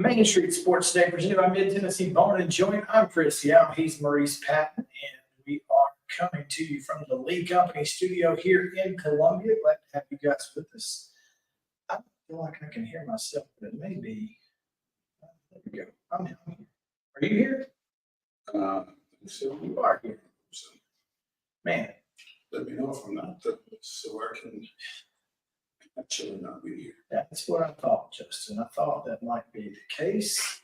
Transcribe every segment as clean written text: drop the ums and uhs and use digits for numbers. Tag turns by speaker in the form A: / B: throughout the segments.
A: Main Street Sports Day presented by Mid-Tennessee Bone and Joint. I'm Chris Young. He's Maurice Patton, and we are coming to you from the Lee Company studio here in Columbia. Glad to have you guys with us. I feel like I can hear myself, but it may be. There we go. I'm here. Are you here?
B: So
A: You are here.
B: So
A: Man,
B: let me know if I'm not, so I can actually not be here.
A: that's what I thought, Justin. I thought that might be the case.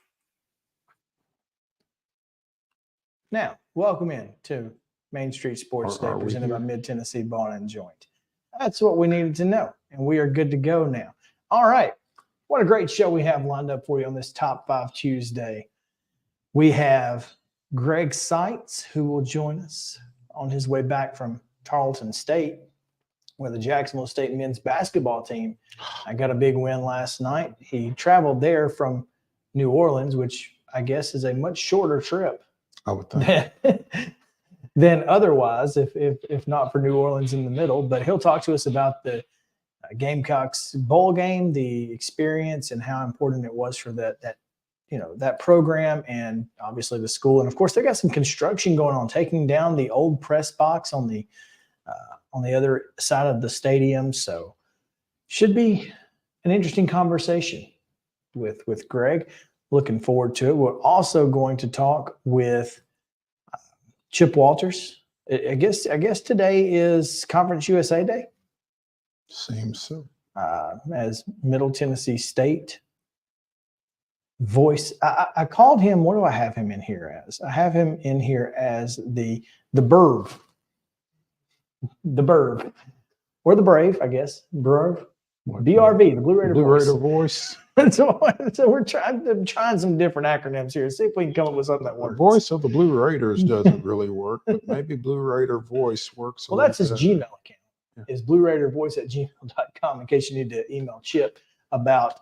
A: Now, welcome in to Main Street Sports Day presented by Mid-Tennessee Bone and Joint. That's what we needed to know, and we are good to go now. All right. What a great show we have lined up for you on this Top 5 Tuesday. We have Greg SEITZ, who will join us on his way back from Tarleton State, where the Jacksonville State men's basketball team got a big win last night. He traveled there from New Orleans, which I guess is a much shorter trip,
B: I would think,
A: than otherwise, if not for New Orleans in the middle. But he'll talk to us about the Gamecocks bowl game, the experience, and how important it was for that program, and obviously the school. And of course, they got some construction going on, taking down the old press box on the other side of the stadium. So should be an interesting conversation with Greg. Looking forward to it. We're also going to talk with Chip Walters. I guess today is Conference USA Day.
B: seems so.
A: As Middle Tennessee State voice. I called him, what do I have him in here as? I have him in here as the Burv. The Burv. Or the Brave, I guess. Burv. BRV, the Blue Raider
B: voice.
A: So we're trying some different acronyms here. See if we can come up with something that works.
B: The voice of the Blue Raiders doesn't really work, but maybe Blue Raider voice works.
A: Well, that's his Gmail account. Yeah. Is blueraidervoice@gmail.com in case you need to email Chip about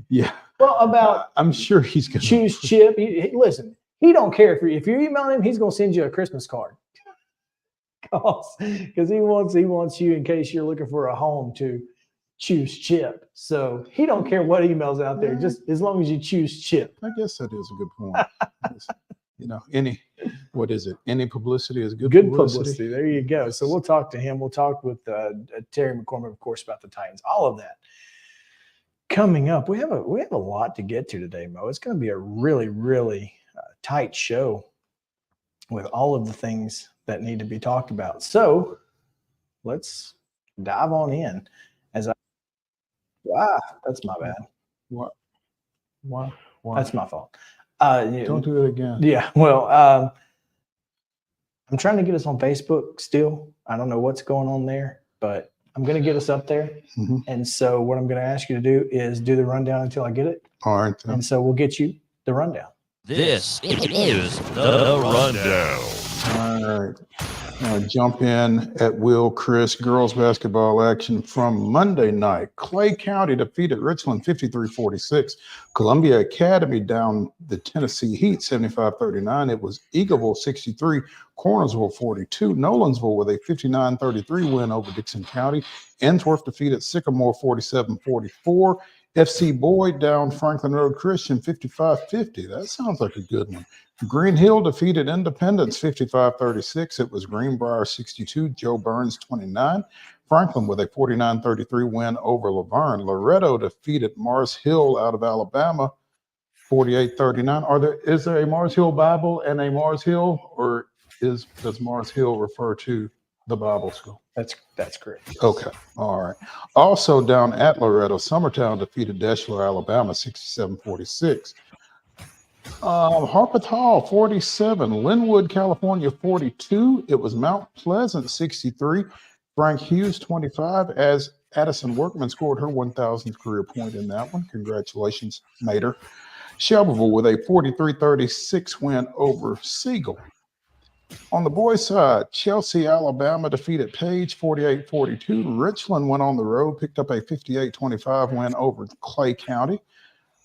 B: yeah.
A: Well, about
B: I'm sure he's gonna
A: choose Chip. Listen, he don't care if you're emailing him, he's gonna send you a Christmas card. Because he wants you, in case you're looking for a home, to choose Chip. So he don't care what email's out there, just as long as you choose Chip.
B: I guess that is a good point. Any publicity is good
A: publicity. There you go. So we'll talk to him. We'll talk with Terry McCormick, of course, about the Titans. All of that coming up. We have a lot to get to today, Mo. It's going to be a really, really tight show with all of the things that need to be talked about. So let's dive on in. That's my bad.
B: What?
A: That's my fault.
B: Don't do it again.
A: Yeah. Well, I'm trying to get us on Facebook still. I don't know what's going on there, but I'm going to get us up there.
B: Mm-hmm.
A: And so what I'm going to ask you to do is do the rundown until I get it.
B: All right. Then.
A: And so we'll get you the rundown.
C: This is the rundown.
B: All right. Now jump in at will, Chris. Girls basketball action from Monday night. Clay County defeated Richland 53-46. Columbia Academy down the Tennessee Heat 75-39. It was Eagleville 63, Cornersville 42. Nolansville with a 59-33 win over Dixon County. Ensworth defeated Sycamore 47-44. FC Boyd down Franklin Road Christian 55-50. That sounds like a good one. Green Hill defeated Independence 55-36. It was Greenbrier 62, Joe Burns 29. Franklin with a 49-33 win over Laverne. Loretto defeated Mars Hill out of Alabama 48-39. Is there a Mars Hill Bible and a Mars Hill, or does Mars Hill refer to the Bible school?
A: That's correct.
B: Okay. All right. Also down at Loretto, Summertown defeated Deshler, Alabama 67-46. Harpeth Hall 47, Linwood, California 42. It was Mount Pleasant 63, Frank Hughes 25, as Addison Workman scored her 1,000th career point in that one. Congratulations, Mater. Shelbyville with a 43-36 win over Siegel. On the boys' side, Chelsea, Alabama defeated Page 48-42. Richland went on the road, picked up a 58-25 win over Clay County.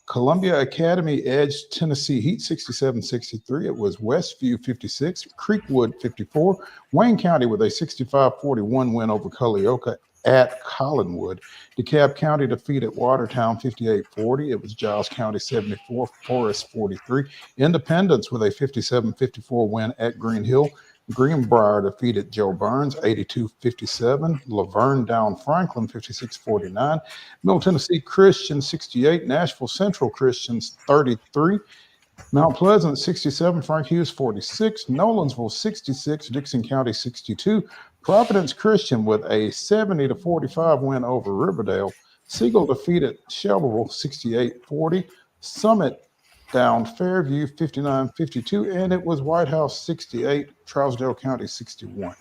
B: Columbia Academy edged Tennessee Heat 67-63. It was Westview 56, Creekwood 54. Wayne County with a 65-41 win over Culleoka. at Collinwood. DeKalb County defeated Watertown 58-40. It was Giles County 74, Forest 43. Independence with a 57-54 win at Green Hill. Greenbrier defeated Joe Burns 82-57. Laverne down Franklin 56-49. Middle Tennessee Christian 68. Nashville Central Christians 33. Mount Pleasant 67, Frank Hughes 46, Nolensville 66, Dixon County 62, Providence Christian with a 70-45 win over Riverdale. Siegel defeated Shelbyville 68-40, Summit down Fairview 59-52, and it was White House 68, Trousdale County 61.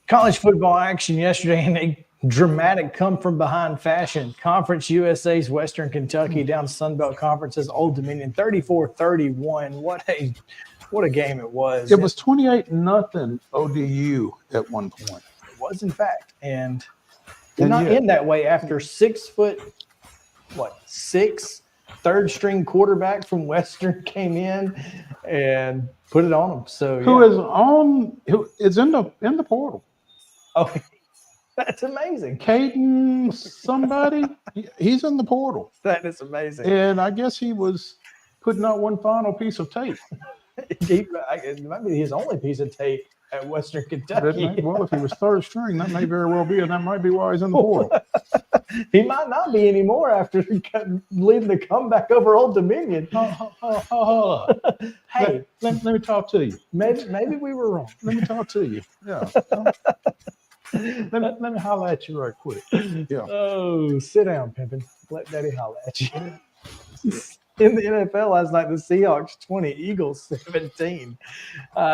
A: College football action yesterday in a dramatic come-from-behind fashion. Conference USA's Western Kentucky down Sunbelt Conference's Old Dominion 34-31. What a game it was.
B: It was 28-0 ODU at one point.
A: It was, in fact. And did not end that way after 6 third-string quarterback from Western came in and put it on them. So
B: who is in the portal.
A: Oh, that's amazing.
B: Caden somebody, he's in the portal.
A: That is amazing.
B: And I guess he was putting out one final piece of tape.
A: It might be his only piece of tape at Western Kentucky.
B: Well, if he was third string, that may very well be, and that might be why he's in the portal.
A: He might not be anymore after leading the comeback over Old Dominion. Hey,
B: let me talk to you.
A: Maybe we were wrong.
B: Let me talk to you. Yeah. Let me holler at you right quick. Yeah.
A: Oh, sit down, pimpin'. Let Daddy holler at you. In the NFL last night, the Seahawks 20, Eagles 17.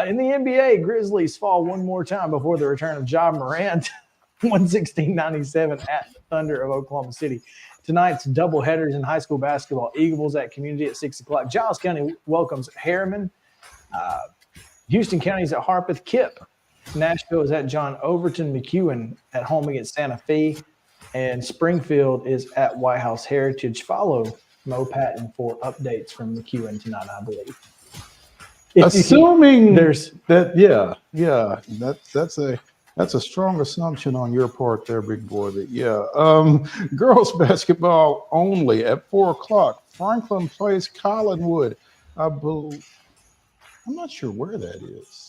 A: In the NBA, Grizzlies fall one more time before the return of Ja Morant, 116-97 at Thunder of Oklahoma City. Tonight's doubleheaders in high school basketball. Eagles at Community at 6 o'clock. Giles County welcomes Harriman. Houston County's at Harpeth Kip. Nashville is at John Overton. McEwen at home against Santa Fe. And Springfield is at White House Heritage. Follow Mo Patton for updates from McEwen tonight, I believe.
B: Assuming
A: there's
B: that, that's a strong assumption on your part there, big boy. That girls basketball only at 4 o'clock. Franklin plays Collinwood. I'm not sure where that is.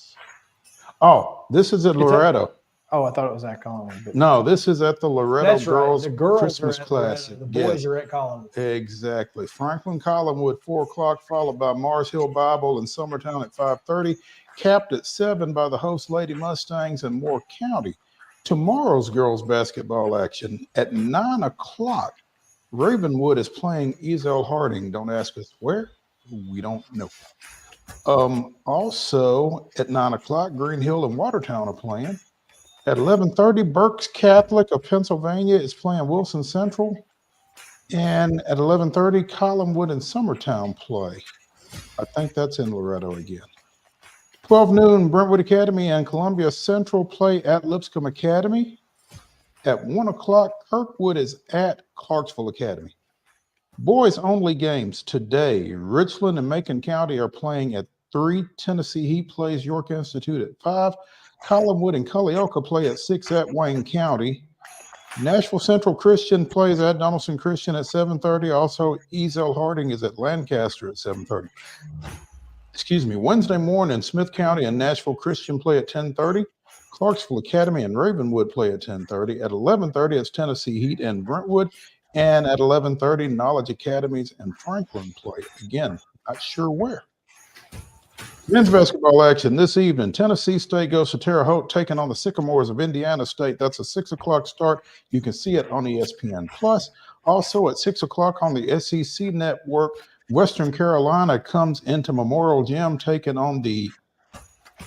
B: Oh, this is at Loretto.
A: I thought it was at Collinwood.
B: No, this is at the Loretto
A: Girls
B: Christmas Classic.
A: The boys are at Collinwood.
B: Exactly. Franklin Collinwood, 4 o'clock, followed by Mars Hill Bible and Summertown at 5:30. Capped at 7 by the host Lady Mustangs and Moore County. Tomorrow's girls basketball action at 9 o'clock. Ravenwood is playing Ezel Harding. Don't ask us where. We don't know. Also at 9 o'clock, Green Hill and Watertown are playing. At 11:30, Berks Catholic of Pennsylvania is playing Wilson Central. And at 11:30, Collinwood and Summertown play. I think that's in Loretto again. 12 noon, Brentwood Academy and Columbia Central play at Lipscomb Academy. At 1 o'clock, Kirkwood is at Clarksville Academy. Boys only games today. Richland and Macon County are playing at 3. Tennessee Heat plays York Institute at 5. Collinwood and Culleoka play at 6 at Wayne County. Nashville Central Christian plays at Donaldson Christian at 7:30. Also, Ezel Harding is at Lancaster at 7:30. Wednesday morning, Smith County and Nashville Christian play at 10:30. Clarksville Academy and Ravenwood play at 10:30. At 11:30, it's Tennessee Heat and Brentwood. And at 11:30, Knowledge Academies and Franklin play. Again, not sure where. Men's basketball action this evening. Tennessee State goes to Terre Haute, taking on the Sycamores of Indiana State. That's a 6 o'clock start. You can see it on ESPN+. Also at 6 o'clock on the SEC Network, Western Carolina comes into Memorial Gym, taking on the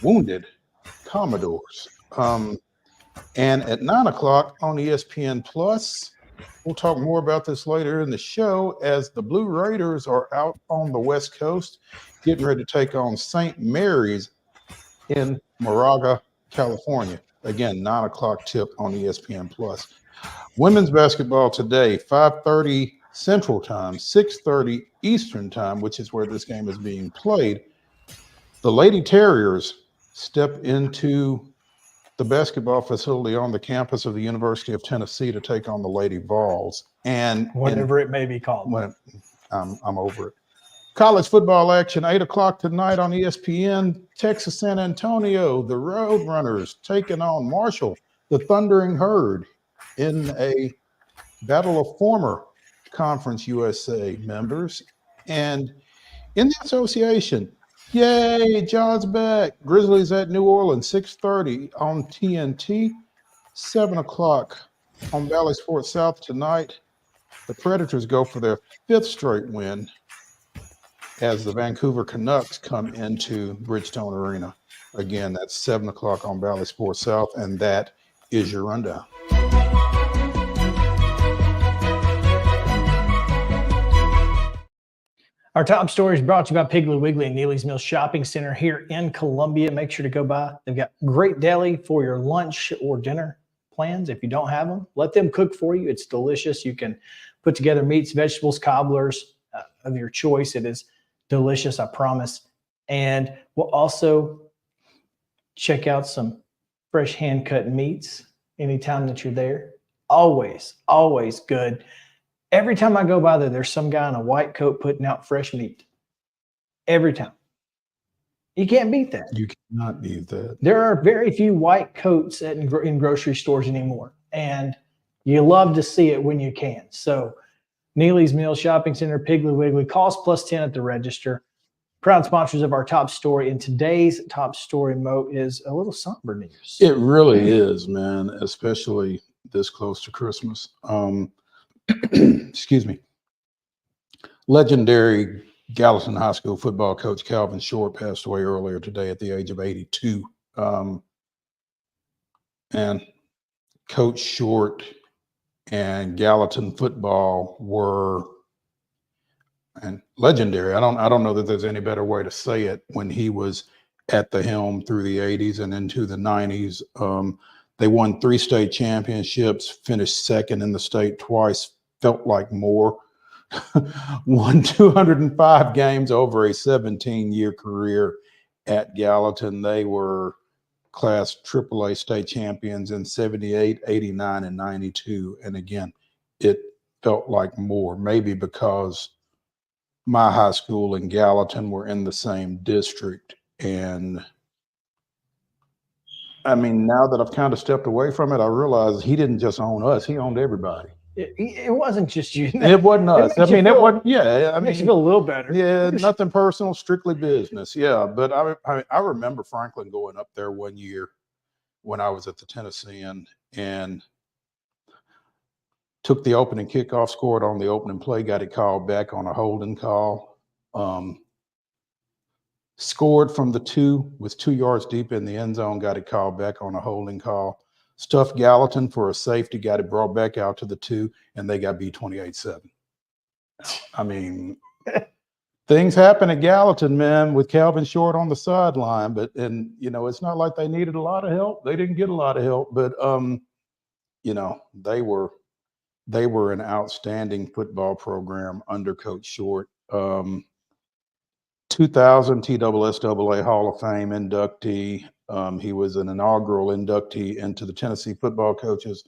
B: wounded Commodores. And at 9 o'clock on ESPN+, we'll talk more about this later in the show as the Blue Raiders are out on the West Coast, getting ready to take on St. Mary's in Moraga, California. Again, 9 o'clock tip on ESPN+. Women's basketball today, 5:30 Central Time, 6:30 Eastern Time, which is where this game is being played. The Lady Terriers step into the basketball facility on the campus of the University of Tennessee to take on the Lady Vols. And
A: Whatever it may be called.
B: when I'm over it. College football action, 8 o'clock tonight on ESPN. Texas San Antonio, the Roadrunners taking on Marshall, the Thundering Herd, in a battle of former Conference USA members. And in the association, yay, John's back. Grizzlies at New Orleans, 6:30 on TNT, 7 o'clock on Valley Sports South tonight. The Predators go for their 5th straight win as the Vancouver Canucks come into Bridgestone Arena. Again, that's 7 o'clock on Valley Sports South, and that is your rundown.
A: Our top story is brought to you by Piggly Wiggly and Neely's Mill Shopping Center here in Columbia. Make sure to go by. They've got great deli for your lunch or dinner plans. If you don't have them, let them cook for you. It's delicious. You can put together meats, vegetables, cobblers of your choice. It is delicious, I promise. And we'll also check out some fresh hand-cut meats anytime that you're there. Always, always good. Every time I go by there, there's some guy in a white coat putting out fresh meat. Every time. You can't beat that.
B: You cannot beat that.
A: There are very few white coats in grocery stores anymore, and you love to see it when you can. So Neely's Mill Shopping Center, Piggly Wiggly, cost +10 at the register. Proud sponsors of our top story. And today's top story, Mo, is a little somber news.
B: It really is, man, especially this close to Christmas. Excuse me. Legendary Gallatin High School football coach Calvin Short passed away earlier today at the age of 82. And Coach Short and Gallatin football were legendary. I don't know that there's any better way to say it. When he was at the helm through the 80s and into the 90s, they won 3 state championships, finished second in the state twice, felt like more, won 205 games over a 17-year career at Gallatin. They were class AAA state champions in 78, 89, and 92. And again, it felt like more, maybe because my high school and Gallatin were in the same district. And I mean, now that I've kind of stepped away from it, I realize he didn't just own us, he owned everybody.
A: It wasn't just you.
B: It wasn't us. I mean, it wasn't, yeah. I
A: Makes you
B: mean,
A: feel a little better.
B: yeah, nothing personal, strictly business. Yeah. But I remember Franklin going up there one year when I was at the Tennessean and took the opening kickoff, scored on the opening play, got it called back on a holding call. Scored from the 2, was 2 yards deep in the end zone, got it called back on a holding call. Stuffed Gallatin for a safety, got it brought back out to the 2, and they got beat 28-7. I mean, things happen at Gallatin, man, with Calvin Short on the sideline. But, and, you know, it's not like they needed a lot of help. They didn't get a lot of help. But, you know, they were an outstanding football program under Coach Short. 2000 TSSAA Hall of Fame inductee. He was an inaugural inductee into the Tennessee Football Coaches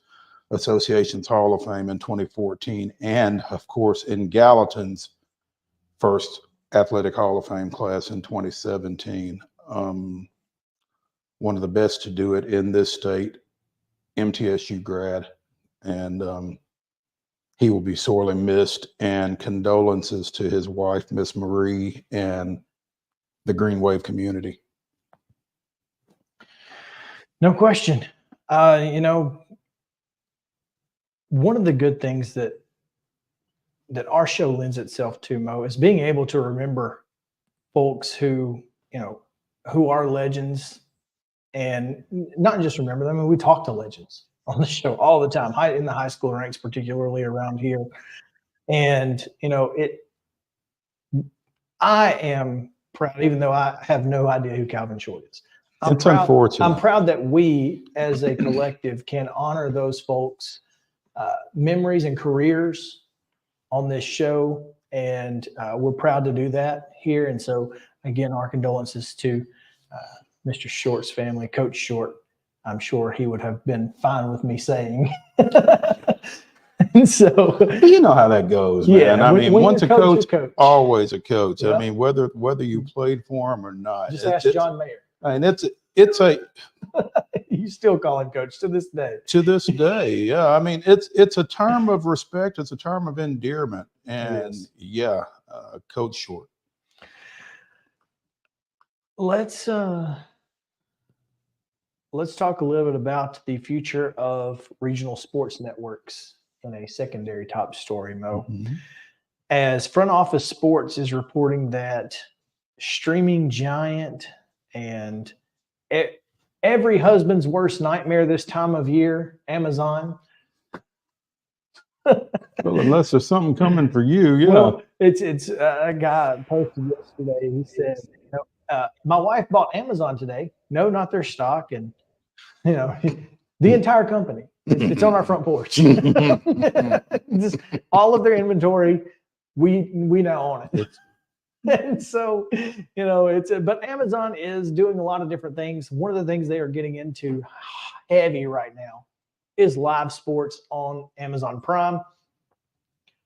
B: Association's Hall of Fame in 2014, and of course in Gallatin's first Athletic Hall of Fame class in 2017. One of the best to do it in this state, MTSU grad, and he will be sorely missed, and condolences to his wife, Miss Marie, and the Green Wave community.
A: No question. You know, one of the good things that our show lends itself to, Mo, is being able to remember folks who, you know, who are legends, and not just remember them. I mean, we talk to legends on the show all the time, in the high school ranks, particularly around here. And, you know, I am proud, even though I have no idea who Calvin Short is.
B: It's unfortunate.
A: I'm proud that we as a collective can honor those folks' memories and careers on this show. And we're proud to do that here. And so, again, our condolences to Mr. Short's family, Coach Short. I'm sure he would have been fine with me saying. And so,
B: But you know how that goes, man.
A: yeah,
B: I
A: when
B: mean,
A: you're
B: once a coach,
A: coach.
B: always a coach.
A: Yeah.
B: I mean, whether you played for him or not.
A: Just ask John Mayer.
B: And it's a
A: You still call him coach to this day.
B: to this day, yeah. I mean, it's a term of respect. It's a term of endearment, and yeah, Coach Short.
A: Let's talk a little bit about the future of regional sports networks in a secondary top story, Mo.
B: Mm-hmm.
A: As Front Office Sports is reporting that streaming giant and every husband's worst nightmare this time of year, Amazon.
B: Well, unless there's something coming for you, yeah.
A: Well, it's a guy posted yesterday. He said, my wife bought Amazon today. No, not their stock, and the entire company. It's on our front porch. Just all of their inventory, we now own it. And so, but Amazon is doing a lot of different things. One of the things they are getting into heavy right now is live sports on Amazon Prime.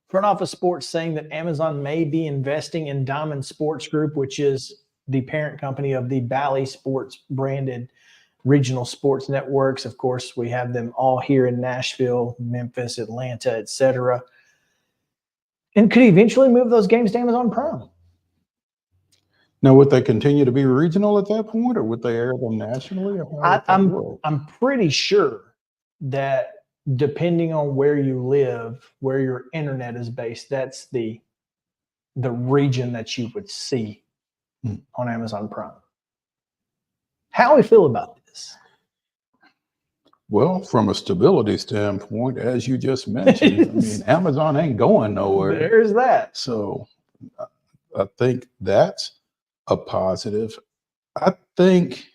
A: Front Office Sports saying that Amazon may be investing in Diamond Sports Group, which is the parent company of the Bally Sports branded regional sports networks. Of course, we have them all here in Nashville, Memphis, Atlanta, etc. And could eventually move those games to Amazon Prime.
B: Now, would they continue to be regional at that point, or would they air them nationally?
A: I'm pretty sure that depending on where you live, where your internet is based, that's the region that you would see on Amazon Prime. How do we feel about this?
B: Well, from a stability standpoint, as you just mentioned, I mean, Amazon ain't going nowhere.
A: There's that.
B: So I think that's a positive. I think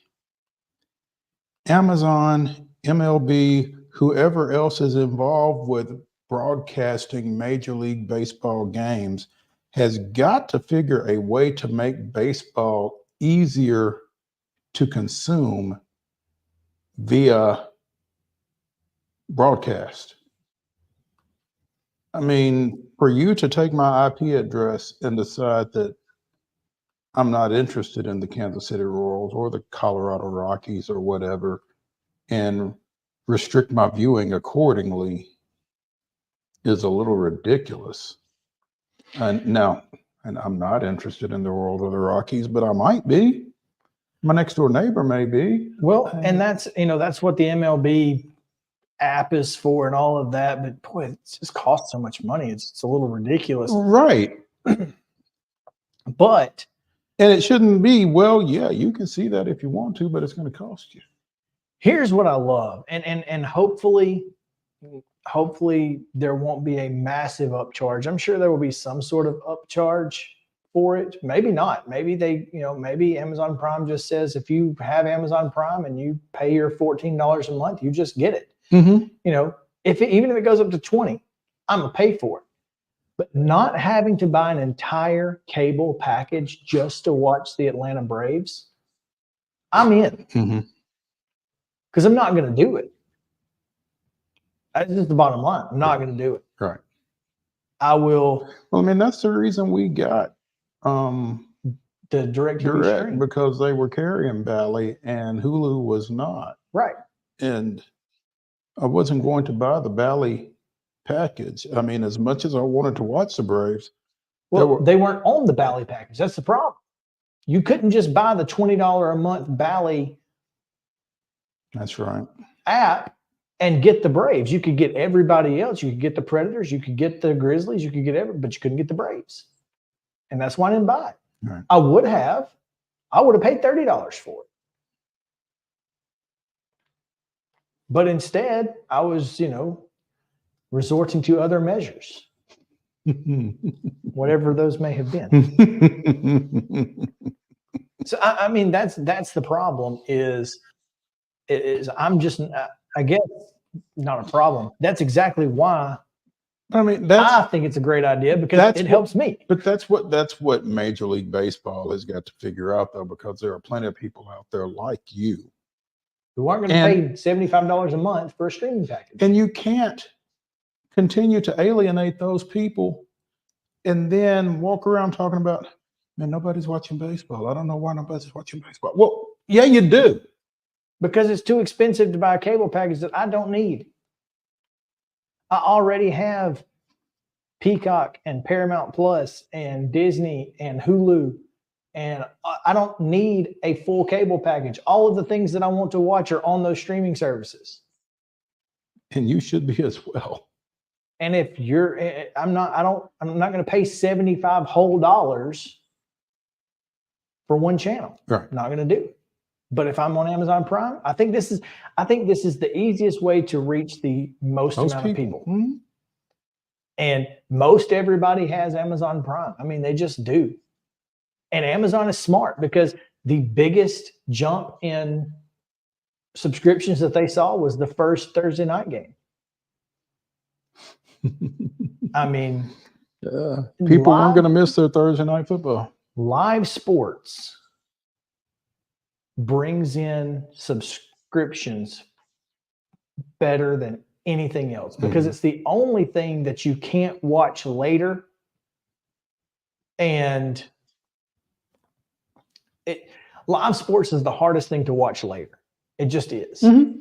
B: Amazon, MLB, whoever else is involved with broadcasting Major League Baseball games has got to figure a way to make baseball easier to consume via broadcast. I mean, for you to take my IP address and decide that I'm not interested in the Kansas City Royals or the Colorado Rockies or whatever, and restrict my viewing accordingly is a little ridiculous. And I'm not interested in the Royals or the Rockies, but I might be. My next door neighbor may be.
A: Well, and that's what the MLB app is for and all of that. But boy, it just costs so much money. It's a little ridiculous.
B: Right.
A: But.
B: And it shouldn't be, well, yeah, you can see that if you want to, but it's going to cost you.
A: Here's what I love. And hopefully there won't be a massive upcharge. I'm sure there will be some sort of upcharge for it. Maybe not. Maybe maybe Amazon Prime just says if you have Amazon Prime and you pay your $14 a month, you just get it.
B: Mm-hmm.
A: Even if it goes up to $20, I'm gonna pay for it. But not having to buy an entire cable package just to watch the Atlanta Braves, I'm in. Because I'm not going to do it. That's just the bottom line. I'm not going to do it.
B: Right.
A: I will.
B: Well, I mean, that's the reason we got
A: the direct stream.
B: Because they were carrying Bally and Hulu was not.
A: Right.
B: And I wasn't going to buy the Bally package. I mean, as much as I wanted to watch the Braves.
A: Well, they weren't on the Bally package. That's the problem. You couldn't just buy the $20 a month Bally.
B: That's right.
A: App and get the Braves. You could get everybody else. You could get the Predators. You could get the Grizzlies. You could get but you couldn't get the Braves. And that's why I didn't buy it.
B: Right.
A: I would have paid $30 for it. But instead, I was, resorting to other measures, whatever those may have been. So, I mean, that's the problem is I'm just, I guess, not a problem. That's exactly why
B: I mean,
A: I think it's a great idea because it helps me.
B: But that's what Major League Baseball has got to figure out, though, because there are plenty of people out there like you
A: who aren't going to pay $75 a month for a streaming package.
B: And you can't continue to alienate those people and then walk around talking about, man, nobody's watching baseball. I don't know why nobody's watching baseball. Well, yeah, you do.
A: Because it's too expensive to buy a cable package that I don't need. I already have Peacock and Paramount Plus and Disney and Hulu, and I don't need a full cable package. All of the things that I want to watch are on those streaming services.
B: And you should be as well.
A: And if you're, I'm not going to pay $75 whole dollars for one channel.
B: Right.
A: I'm not going to do it. But if I'm on Amazon Prime, I think this is the easiest way to reach the most amount of people.
B: Mm-hmm.
A: And most everybody has Amazon Prime. I mean, they just do. And Amazon is smart because the biggest jump in subscriptions that they saw was the first Thursday night game. I mean,
B: people weren't going to miss their Thursday night football.
A: Live sports brings in subscriptions better than anything else because it's the only thing that you can't watch later. And live sports is the hardest thing to watch later. It just is.
B: Mm-hmm.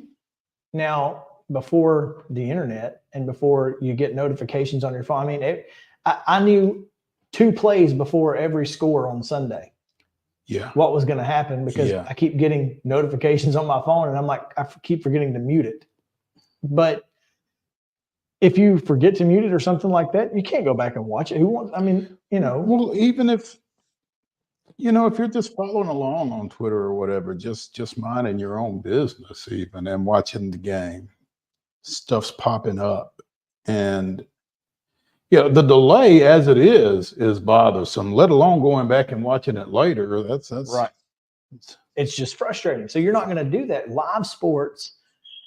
A: Now, before the internet and before you get notifications on your phone, I mean, I knew 2 plays before every score on Sunday.
B: Yeah.
A: What was going to happen because I keep getting notifications on my phone and I'm like, I keep forgetting to mute it. But if you forget to mute it or something like that, you can't go back and watch it. Who wants, I mean, you know.
B: Well, even if, you know, if you're just following along on Twitter or whatever, just minding your own business even and watching the game, stuff's popping up. And yeah, the delay as it is bothersome, let alone going back and watching it later. That's
A: right. It's just frustrating. So you're not going to do that. Live sports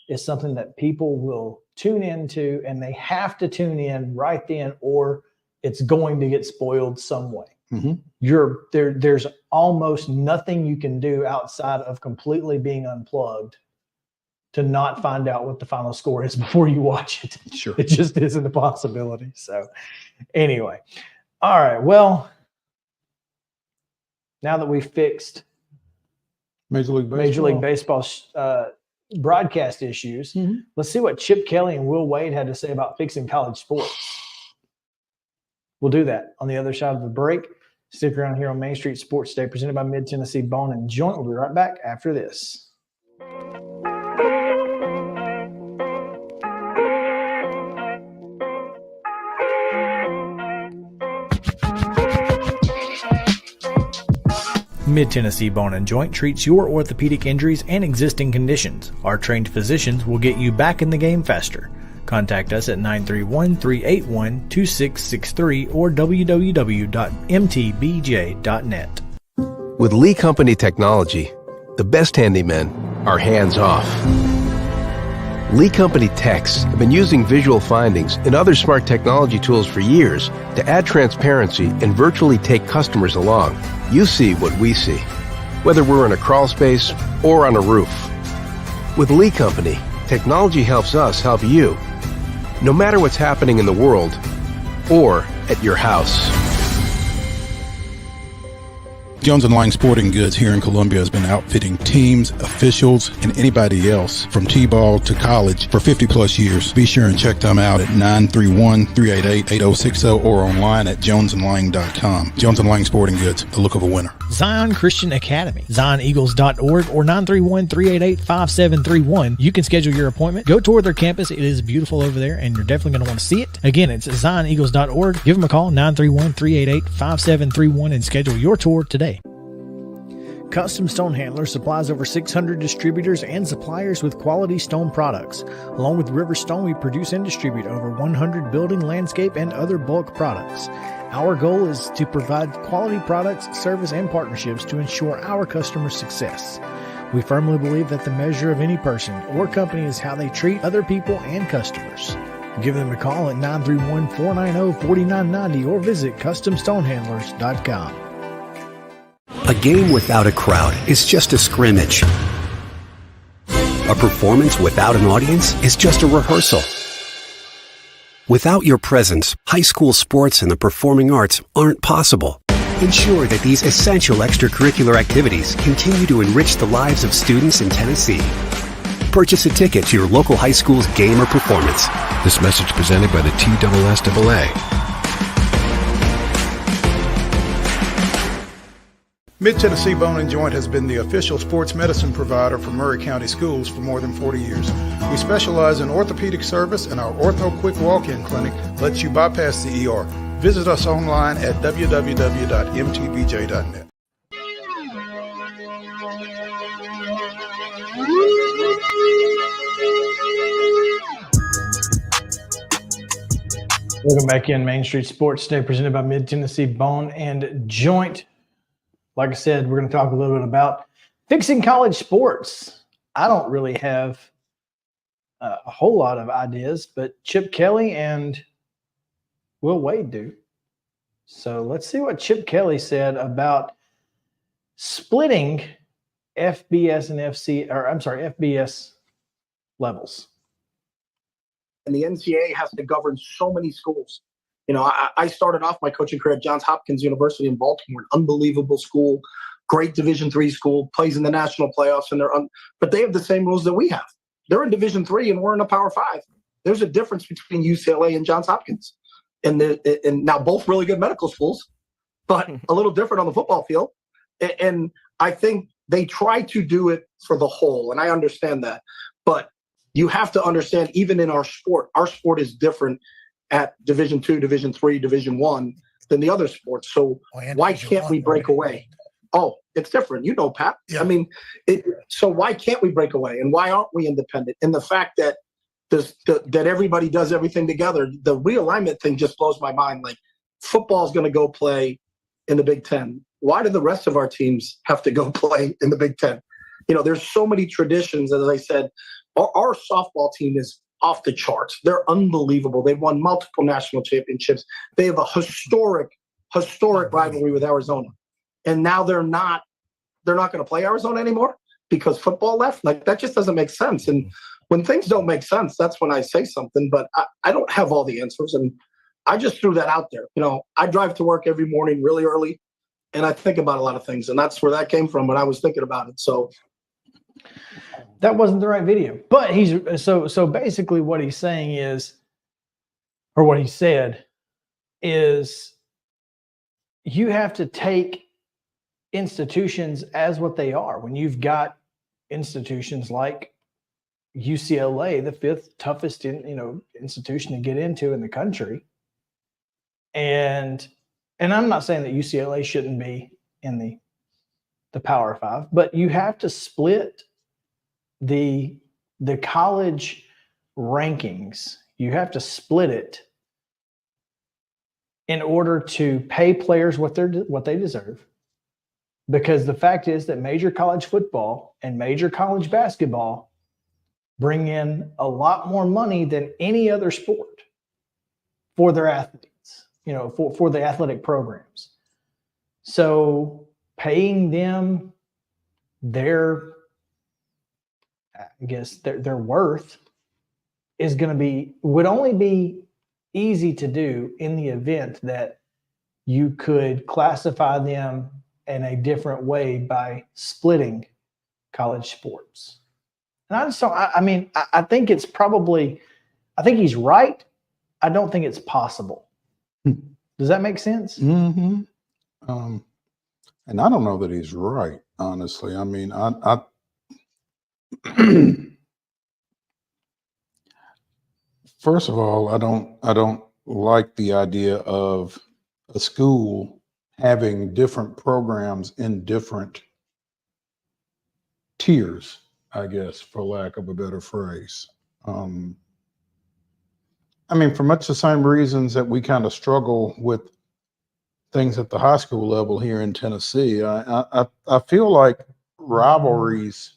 A: is something that people will tune into, and they have to tune in right then, or it's going to get spoiled some way. Mm-hmm. There's almost nothing you can do outside of completely being unplugged to not find out what the final score is before you watch it.
B: Sure.
A: It just isn't a possibility. So anyway, all right. Well, now that we've fixed
B: Major League
A: Baseball broadcast issues, let's see what Chip Kelly and Will Wade had to say about fixing college sports. We'll do that on the other side of the break. Stick around here on Main Street Sports Day, presented by Mid-Tennessee Bone and Joint. We'll be right back after this. Mid-Tennessee Bone and Joint treats your orthopedic injuries and existing conditions. Our trained physicians will get you back in the game faster. Contact us at 931-381-2663 or www.mtbj.net.
D: With Lee Company technology, the best handymen are hands-off. Lee Company techs have been using visual findings and other smart technology tools for years to add transparency and virtually take customers along. You see what we see, whether we're in a crawl space or on a roof. With Lee Company, technology helps us help you, no matter what's happening in the world or at your house.
B: Jones & Lang Sporting Goods here in Columbia has been outfitting teams, officials, and anybody else from T-ball to college for 50 plus years. Be sure and check them out at 931-388-8060 or online at jonesandlang.com. Jones & Lang Sporting Goods, the look of a winner.
A: Zion Christian Academy, zioneagles.org or 931-388-5731. You can schedule your appointment. Go tour their campus. It is beautiful over there, and you're definitely going to want to see it. Again, it's zioneagles.org. Give them a call, 931-388-5731, and schedule your tour today. Custom Stone Handler supplies over 600 distributors and suppliers with quality stone products. Along with River Stone, we produce and distribute over 100 building, landscape, and other bulk products. Our goal is to provide quality products, service, and partnerships to ensure our customers' success. We firmly believe that the measure of any person or company is how they treat other people and customers. Give them a call at 931-490-4990 or visit CustomStonehandlers.com.
E: A game without a crowd is just a scrimmage. A performance without an audience is just a rehearsal. Without your presence, high school sports and the performing arts aren't possible. Ensure that these essential extracurricular activities continue to enrich the lives of students in Tennessee. Purchase a ticket to your local high school's game or performance.
D: This message presented by the TSSAA.
B: Mid-Tennessee Bone and Joint has been the official sports medicine provider for Murray County Schools for more than 40 years. We specialize in orthopedic service, and our Ortho Quick Walk-In Clinic lets you bypass the ER. Visit us online at www.mtbj.net.
A: Welcome back in Main Street Sports Today, presented by Mid-Tennessee Bone and Joint. Like I said, we're going to talk a little bit about fixing college sports. I don't really have a whole lot of ideas, but Chip Kelly and Will Wade do. So let's see what Chip Kelly said about splitting FBS and FBS levels.
F: And the NCAA has to govern so many schools. You know, I started off my coaching career at Johns Hopkins University in Baltimore, an unbelievable school, great Division III school, plays in the national playoffs, and but they have the same rules that we have. They're in Division III, and we're in a Power 5. There's a difference between UCLA and Johns Hopkins, and now both really good medical schools, but a little different on the football field. And I think they try to do it for the whole, and I understand that, but you have to understand, even in our sport is different at Division II, Division III, Division I than the other sports. So why can't we break away? Oh, it's different. You know, Pat. Yeah. I mean, so why can't we break away? And why aren't we independent? And the fact that that everybody does everything together, the realignment thing just blows my mind. Like, football is going to go play in the Big Ten. Why do the rest of our teams have to go play in the Big Ten? You know, there's so many traditions. As I said, our softball team is off the charts. They're unbelievable. They've won multiple national championships. They have a historic rivalry with Arizona. And now they're not going to play Arizona anymore because football left. Like, that just doesn't make sense. And when things don't make sense, that's when I say something, but I don't have all the answers. And I just threw that out there. You know, I drive to work every morning really early, and I think about a lot of things, and that's where that came from when I was thinking about it. So
A: that wasn't the right video, but so basically what he's saying is, or what he said is, you have to take institutions as what they are. When you've got institutions like UCLA, the fifth toughest institution to get into in the country, and I'm not saying that UCLA shouldn't be in the Power 5, but you have to split the college rankings. You have to split it in order to pay players what they deserve. Because the fact is that major college football and major college basketball bring in a lot more money than any other sport for their athletes, for the athletic programs. So paying them their worth would only be easy to do in the event that you could classify them in a different way by splitting college sports. And I just don't, I think it's probably, I think he's right. I don't think it's possible. Does that make sense?
B: Mm-hmm. And I don't know that he's right, honestly. I mean, I first of all, I don't like the idea of a school having different programs in different tiers, I guess, for lack of a better phrase. I mean, for much the same reasons that we kind of struggle with things at the high school level here in Tennessee, I feel like rivalries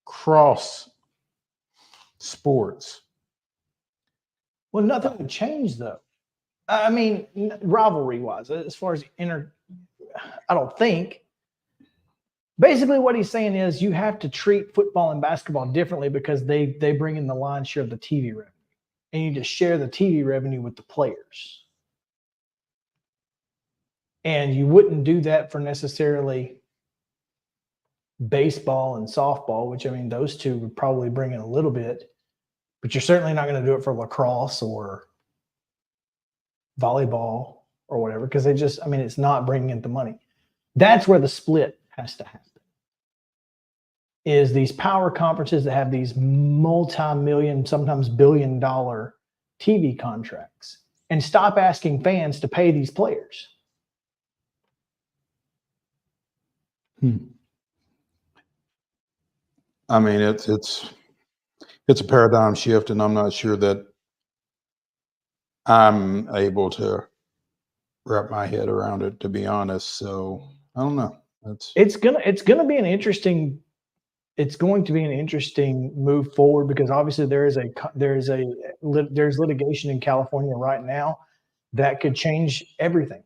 B: cross sports.
A: Well, nothing would change, though. I mean, rivalry-wise, as far as I don't think. Basically, what he's saying is you have to treat football and basketball differently because they bring in the lion's share of the TV revenue, and you just share the TV revenue with the players. And you wouldn't do that for necessarily baseball and softball, which I mean, those two would probably bring in a little bit, but you're certainly not going to do it for lacrosse or volleyball or whatever, because it's not bringing in the money. That's where the split has to happen. Is these power conferences that have these multi-million, sometimes billion-dollar TV contracts, and stop asking fans to pay these players.
B: I mean, it's a paradigm shift, and I'm not sure that I'm able to wrap my head around it, to be honest. So I don't know.
A: It's going to be an interesting move forward, because obviously there's litigation in California right now that could change everything.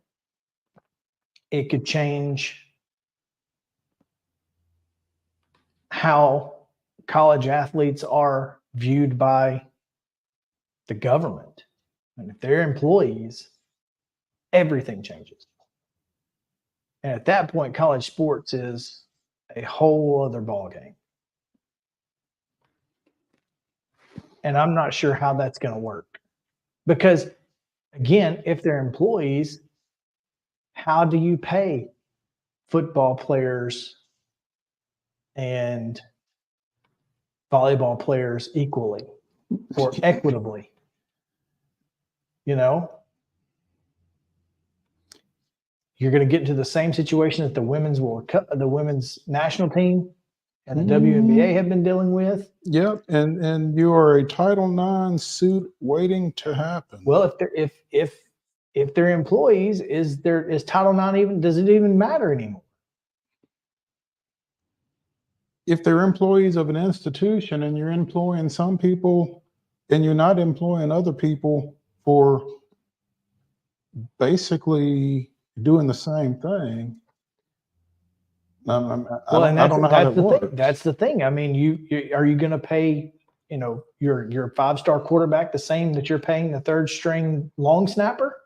A: It could change how college athletes are viewed by the government. And if they're employees, everything changes. And at that point, college sports is a whole other ballgame. And I'm not sure how that's going to work. Because, again, if they're employees, how do you pay football players and volleyball players equally or equitably? You know? You're going to get into the same situation that the women's national team and the WNBA have been dealing with.
B: Yep, and you are a Title IX suit waiting to happen.
A: Well, if they're employees, is Title IX does it even matter anymore?
B: If they're employees of an institution and you're employing some people and you're not employing other people for basically doing the same thing, I don't know how that works.
A: That's the thing. I mean, are you going to pay, your 5-star quarterback the same that you're paying the 3rd string long snapper?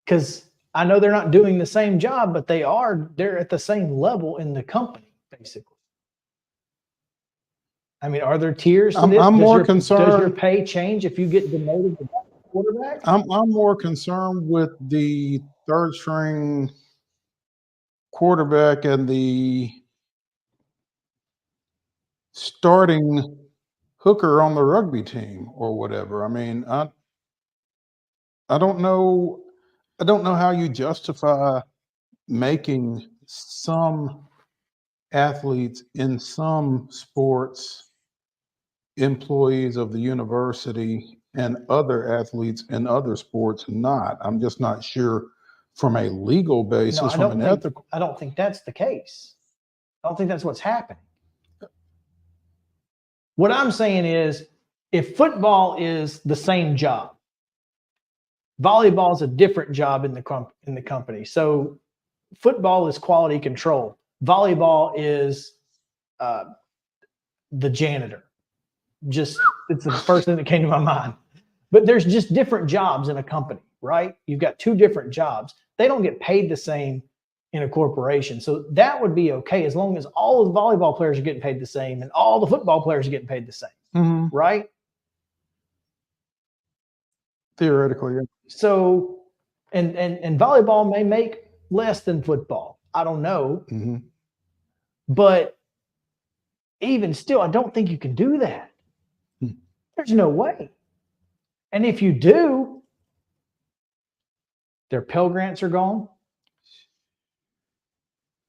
A: Because I know they're not doing the same job, but they're at the same level in the company, basically. I mean, are there tiers to this?
B: I'm more concerned.
A: Does your pay change if you get demoted to quarterback?
B: I'm more concerned with the 3rd string quarterback and the starting hooker on the rugby team or whatever. I mean, I don't know how you justify making some athletes in some sports employees of the university and other athletes in other sports not. I'm just not sure from a legal basis, from an ethical.
A: I don't think that's the case. I don't think that's what's happening. What I'm saying is, if football is the same job, volleyball is a different job in the company. So football is quality control. Volleyball is the janitor. It's the first thing that came to my mind. But there's just different jobs in a company, right? You've got 2 different jobs. They don't get paid the same in a corporation. So that would be okay as long as all of the volleyball players are getting paid the same and all the football players are getting paid the same, right?
B: Theoretically, yeah.
A: So, and volleyball may make less than football. I don't know. But even still, I don't think you can do that. There's no way. And if you do, their Pell Grants are gone.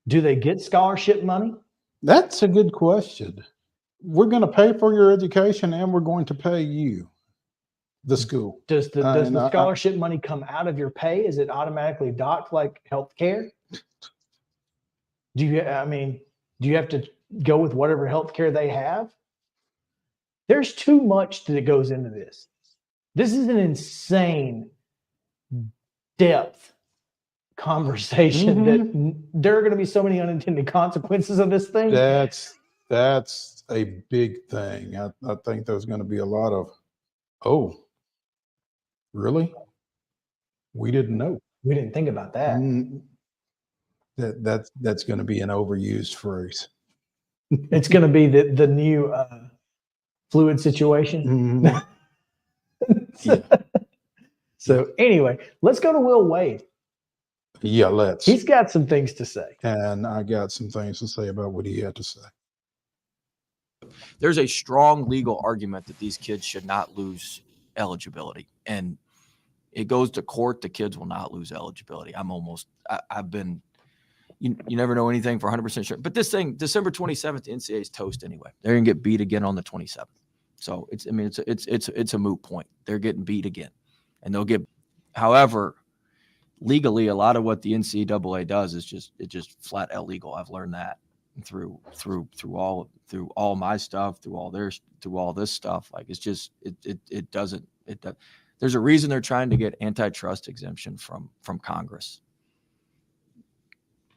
A: Do they get scholarship money?
B: That's a good question. We're going to pay for your education and we're going to pay you, the school.
A: Does the scholarship money come out of your pay? Is it automatically docked like health care? Do you have to go with whatever health care they have? There's too much that goes into this. This is an insane depth conversation that there are going to be so many unintended consequences of this thing.
B: That's a big thing. I think there's going to be a lot of, oh, really? We didn't know.
A: We didn't think about that.
B: That's going to be an overused phrase.
A: It's going to be the new fluid situation.
B: Yeah.
A: So anyway, let's go to Will Wade.
B: Yeah, let's.
A: He's got some things to say.
B: And I got some things to say about what he had to say.
G: There's a strong legal argument that these kids should not lose eligibility. And it goes to court, the kids will not lose eligibility. I've been, you never know anything for 100% sure. But this thing, December 27th, the NCAA is toast anyway. They're going to get beat again on the 27th. So it's a moot point. They're getting beat again. And they'll get, however, legally, a lot of what the NCAA does is just flat illegal. I've learned that through all my stuff, through all this stuff. Like it doesn't. There's a reason they're trying to get antitrust exemption from Congress.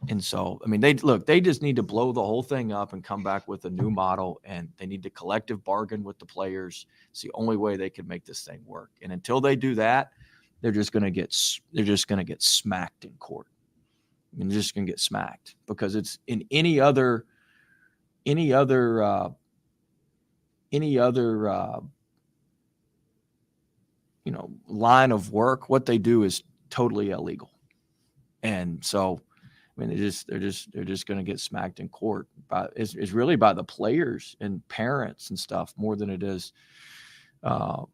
G: And so, I mean, they just need to blow the whole thing up and come back with a new model, and they need to collective bargain with the players. It's the only way they can make this thing work. And until they do that, they're just going to get smacked in court. I mean, they're just going to get smacked, because it's in any other line of work, what they do is totally illegal. And so, I mean, they're just going to get smacked in court. It's really by the players and parents and stuff more than it is the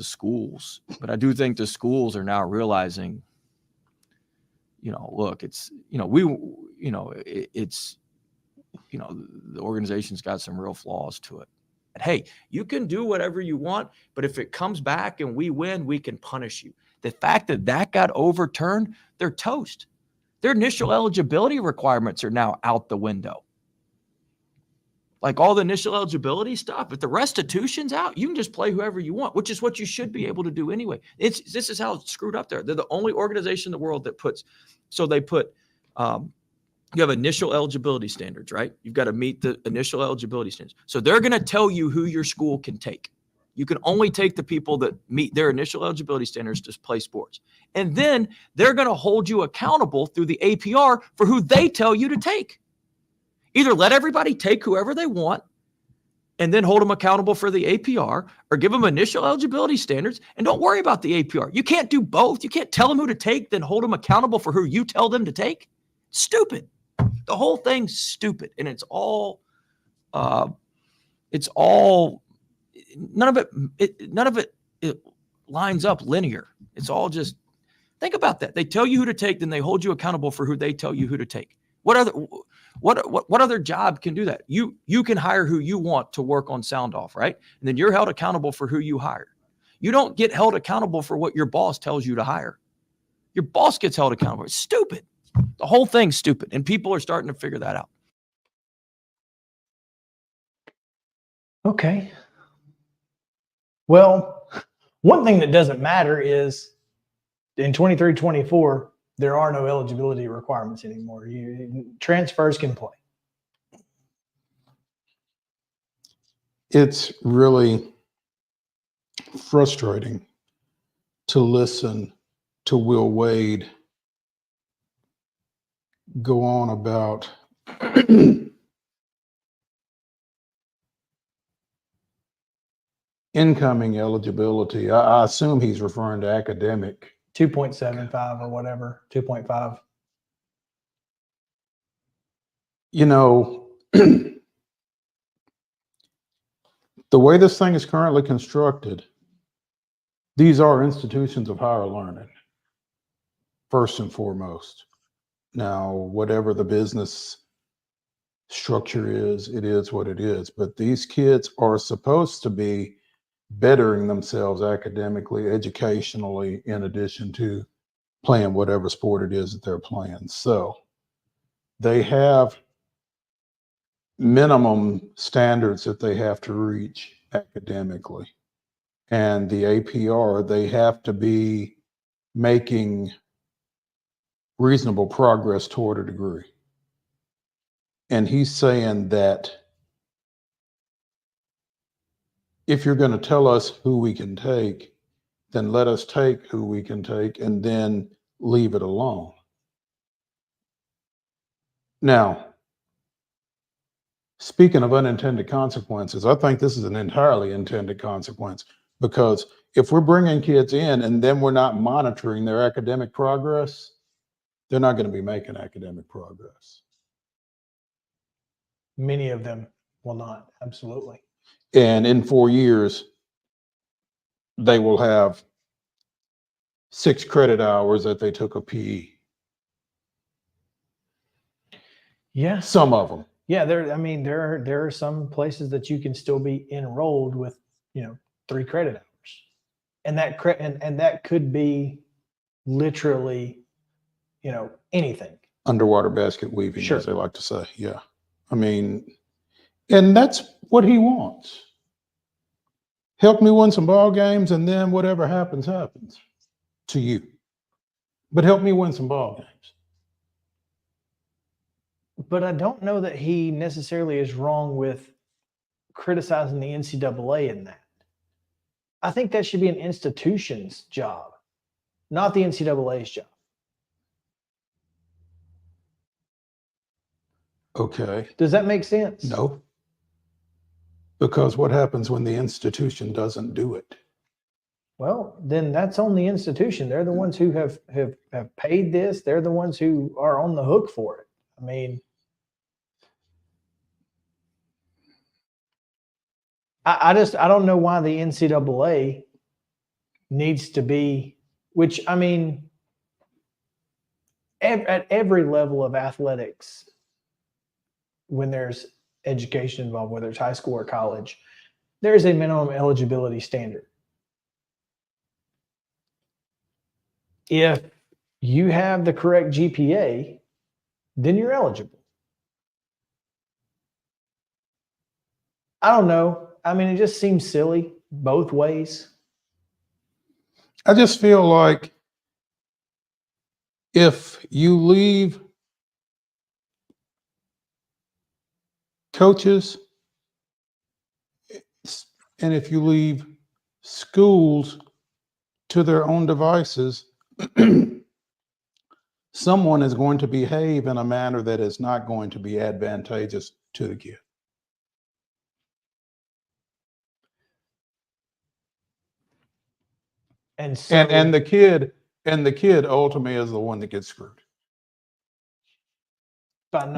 G: schools. But I do think the schools are now realizing, look, it's, the organization's got some real flaws to it. And hey, you can do whatever you want, but if it comes back and we win, we can punish you. The fact that got overturned, they're toast. Their initial eligibility requirements are now out the window. Like all the initial eligibility stuff, if the restitution's out, you can just play whoever you want, which is what you should be able to do anyway. This is how it's screwed up there. They're the only organization in the world that you have initial eligibility standards, right? You've got to meet the initial eligibility standards. So they're going to tell you who your school can take. You can only take the people that meet their initial eligibility standards to play sports. And then they're going to hold you accountable through the APR for who they tell you to take. Either let everybody take whoever they want and then hold them accountable for the APR, or give them initial eligibility standards and don't worry about the APR. You can't do both. You can't tell them who to take, then hold them accountable for who you tell them to take. Stupid. The whole thing's stupid. And it's all none of it lines up linear. It's all just, think about that. They tell you who to take, then they hold you accountable for who they tell you who to take. What other job can do that? You can hire who you want to work on sound off, right? And then you're held accountable for who you hire. You don't get held accountable for what your boss tells you to hire. Your boss gets held accountable. It's stupid. The whole thing's stupid. And people are starting to figure that out.
A: Okay. Well, one thing that doesn't matter is in 23-24, there are no eligibility requirements anymore. Transfers can play.
B: It's really frustrating to listen to Will Wade go on about incoming eligibility. I assume he's referring to academic.
A: 2.75 or whatever, 2.5.
B: The way this thing is currently constructed, these are institutions of higher learning, first and foremost. Now, whatever the business structure is, it is what it is. But these kids are supposed to be bettering themselves academically, educationally, in addition to playing whatever sport it is that they're playing. So they have minimum standards that they have to reach academically. And the APR, they have to be making reasonable progress toward a degree. And he's saying that if you're going to tell us who we can take, then let us take who we can take and then leave it alone. Now, speaking of unintended consequences, I think this is an entirely intended consequence, because if we're bringing kids in and then we're not monitoring their academic progress, they're not going to be making academic progress.
A: Many of them will not. Absolutely.
B: And in 4 years, they will have 6 credit hours that they took a PE.
A: Yeah.
B: Some of them.
A: Yeah. There are some places that you can still be enrolled with, 3 credit hours. And that could be literally, anything.
B: Underwater basket weaving,
A: Sure.
B: as they like to say. Yeah. I mean, and that's what he wants. Help me win some ball games, and then whatever happens, happens to you. But help me win some ball games.
A: But I don't know that he necessarily is wrong with criticizing the NCAA in that. I think that should be an institution's job, not the NCAA's job.
B: Okay.
A: Does that make sense?
B: No. Because what happens when the institution doesn't do it?
A: Well, then that's on the institution. They're the ones who have paid this. They're the ones who are on the hook for it. I mean, I don't know why the NCAA needs to be, which, I mean, at every level of athletics, when there's education involved, whether it's high school or college, there's a minimum eligibility standard. If you have the correct GPA, then you're eligible. I don't know. I mean, it just seems silly both ways.
B: I just feel like if you leave coaches and if you leave schools to their own devices, someone is going to behave in a manner that is not going to be advantageous to the kid.
A: And so,
B: And the kid ultimately is the one that gets screwed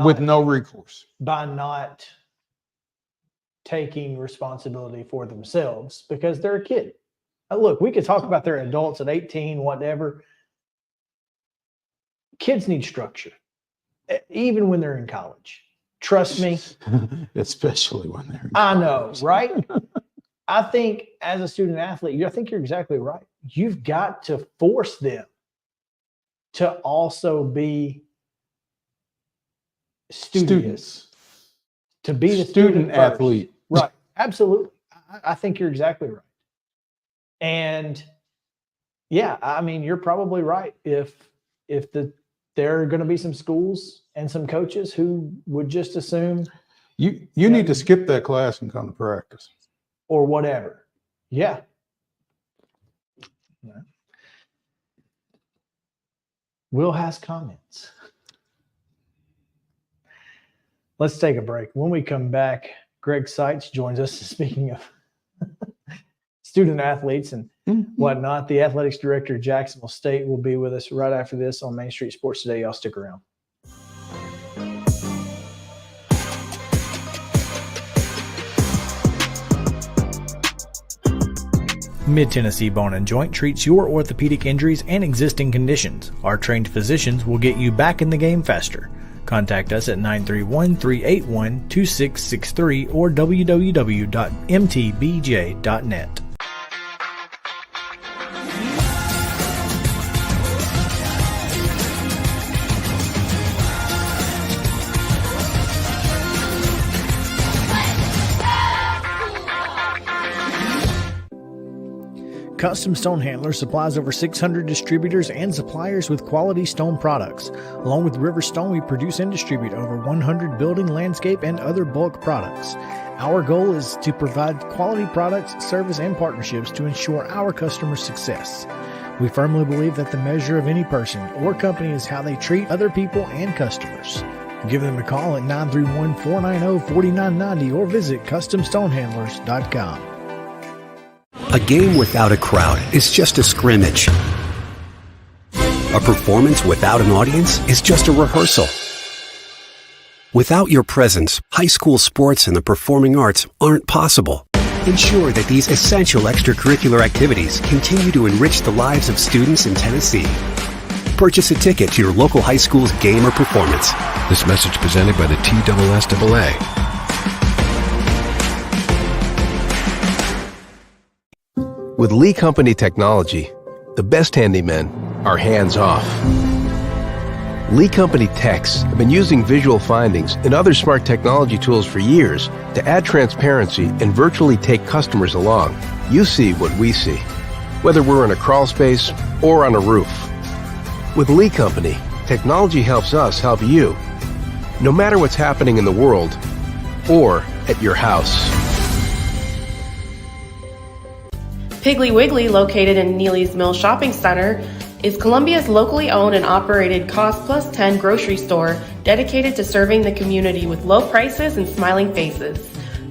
B: with no recourse.
A: by not taking responsibility for themselves because they're a kid. Look, we could talk about their adults at 18, whatever. Kids need structure, even when they're in college. Trust me.
B: Especially when they're in
A: I know,
B: college.
A: right? I think as a student athlete, I think you're exactly right. You've got to force them to also be studious, to be the
B: Student
A: first.
B: athlete.
A: Right. Absolutely. I think you're exactly right. And yeah, I mean, you're probably right. If there are going to be some schools and some coaches who would just assume
B: You need to skip that class and come to practice.
A: or whatever. Yeah. Will has comments. Let's take a break. When we come back, Greg SEITZ joins us. Speaking of student athletes and whatnot, the athletics director at Jacksonville State will be with us right after this on Main Street Sports Today. Y'all stick around. Mid-Tennessee Bone and Joint treats your orthopedic injuries and existing conditions. Our trained physicians will get you back in the game faster. Contact us at 931-381-2663 or www.mtbj.net. Custom Stone Handlers supplies over 600 distributors and suppliers with quality stone products. Along with River Stone, we produce and distribute over 100 building, landscape, and other bulk products. Our goal is to provide quality products, service, and partnerships to ensure our customers' success. We firmly believe that the measure of any person or company is how they treat other people and customers. Give them a call at 931-490-4990 or visit CustomStonehandlers.com.
E: A game without a crowd is just a scrimmage. A performance without an audience is just a rehearsal. Without your presence, high school sports and the performing arts aren't possible. Ensure that these essential extracurricular activities continue to enrich the lives of students in Tennessee. Purchase a ticket to your local high school's game or performance.
D: This message presented by the TSSAA. With Lee Company technology, the best handymen are hands-off. Lee Company techs have been using visual findings and other smart technology tools for years to add transparency and virtually take customers along. You see what we see, whether we're in a crawl space or on a roof. With Lee Company, technology helps us help you, no matter what's happening in the world or at your house.
H: Piggly Wiggly, located in Neely's Mill Shopping Center, is Columbia's locally owned and operated Cost Plus 10 grocery store dedicated to serving the community with low prices and smiling faces.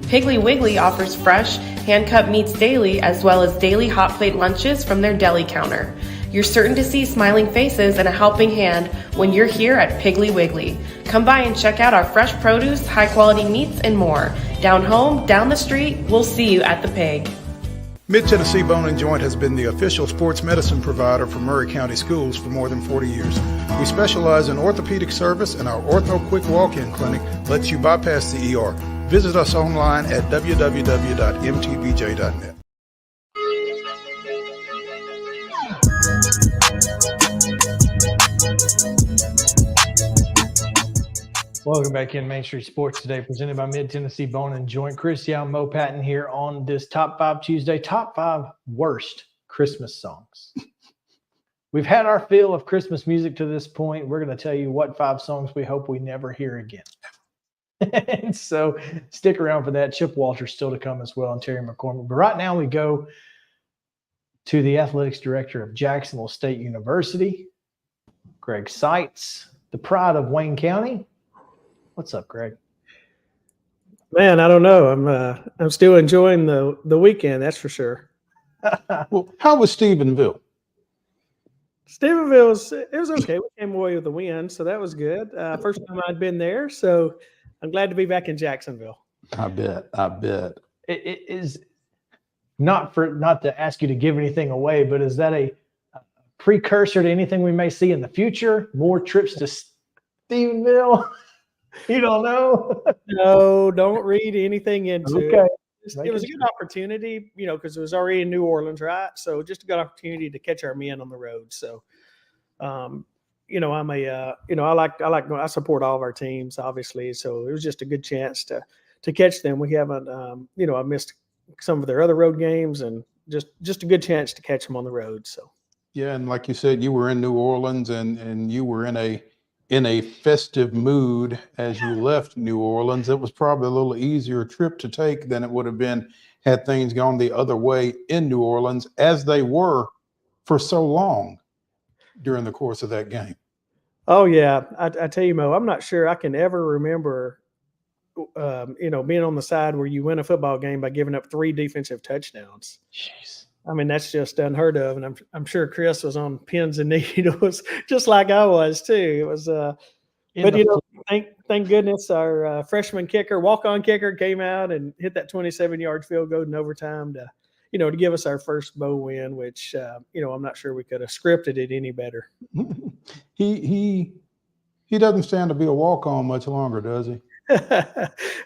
H: Piggly Wiggly offers fresh, hand-cut meats daily as well as daily hot plate lunches from their deli counter. You're certain to see smiling faces and a helping hand when you're here at Piggly Wiggly. Come by and check out our fresh produce, high-quality meats, and more. Down home, down the street, we'll see you at the Pig.
B: Mid-Tennessee Bone and Joint has been the official sports medicine provider for Maury County Schools for more than 40 years. We specialize in orthopedic service, and our Ortho Quick Walk-In Clinic lets you bypass the ER. Visit us online at www.mtbj.net.
A: Welcome back in Main Street Sports Today, presented by Mid-Tennessee Bone and Joint. Chris Young, Mo Patton here on this Top 5 Tuesday. Top 5 worst Christmas songs. We've had our fill of Christmas music to this point. We're going to tell you what 5 songs we hope we never hear again. And so stick around for that. Chip Walter's still to come as well, and Terry McCormick. But right now we go to the athletics director of Jacksonville State University, Greg SEITZ, the pride of Wayne County. What's up, Greg?
I: Man, I don't know. I'm still enjoying the weekend, that's for sure.
B: Well, how was Stephenville?
I: Stephenville it was okay. We came away with a win, so that was good. First time I'd been there, so I'm glad to be back in Jacksonville.
B: I bet.
A: It is not to ask you to give anything away, but is that a precursor to anything we may see in the future? More trips to Stephenville? You don't know?
I: No, don't read anything into
A: Okay.
I: it. It was a good opportunity, because it was already in New Orleans, right? So just a good opportunity to catch our men on the road. So, I support all of our teams, obviously. So it was just a good chance to catch them. We haven't, I missed some of their other road games, and just a good chance to catch them on the road. So.
B: Yeah, and like you said, you were in New Orleans, and you were in a festive mood as you left New Orleans. It was probably a little easier trip to take than it would have been had things gone the other way in New Orleans, as they were for so long during the course of that game.
I: Oh yeah, I tell you, Mo, I'm not sure I can ever remember, being on the side where you win a football game by giving up 3 defensive touchdowns.
A: Jeez.
I: I mean, that's just unheard of, and I'm sure Chris was on pins and needles, just like I was too. It was, thank goodness our freshman kicker, walk-on kicker, came out and hit that 27-yard field goal in overtime to give us our first bowl win. Which I'm not sure we could have scripted it any better.
B: He doesn't stand to be a walk-on much longer, does he?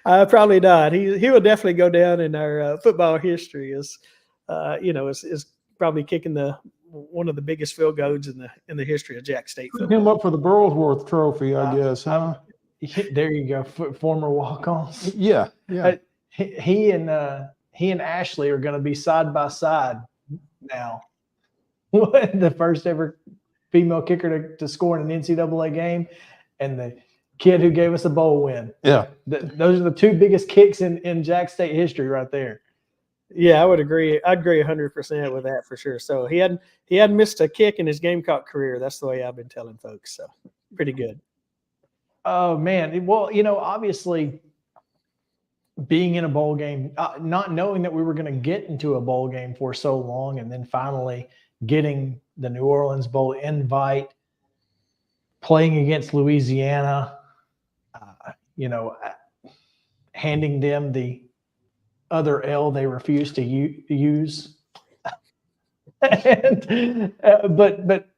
I: Probably not. He will definitely go down in our football history as. Is probably kicking one of the biggest field goals in the history of Jack State football.
B: Put him up for the Burlsworth Trophy, I guess, huh?
A: There you go, former walk-ons.
B: Yeah.
A: He and Ashley are going to be side by side now. The first ever female kicker to score in an NCAA game, and the kid who gave us a bowl win.
B: Yeah.
A: Those are the two biggest kicks in Jack State history right there.
I: Yeah, I would agree. I'd agree 100% with that for sure. So he hadn't missed a kick in his Gamecock career. That's the way I've been telling folks. So pretty good.
A: Oh man. Well, obviously being in a bowl game, not knowing that we were going to get into a bowl game for so long, and then finally getting the New Orleans Bowl invite, playing against Louisiana, handing them the other L they refused to use. But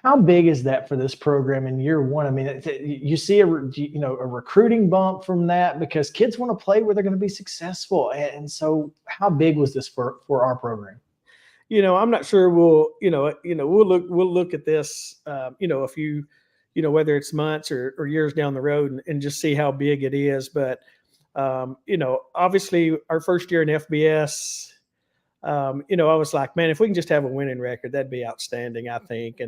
A: how big is that for this program in year one? I mean, you see a recruiting bump from that because kids want to play where they're going to be successful. And so how big was this for our program?
I: I'm not sure we'll look at this, a few, whether it's months or years down the road and just see how big it is. But, obviously our first year in FBS, I was like, man, if we can just have a winning record, that'd be outstanding, I think.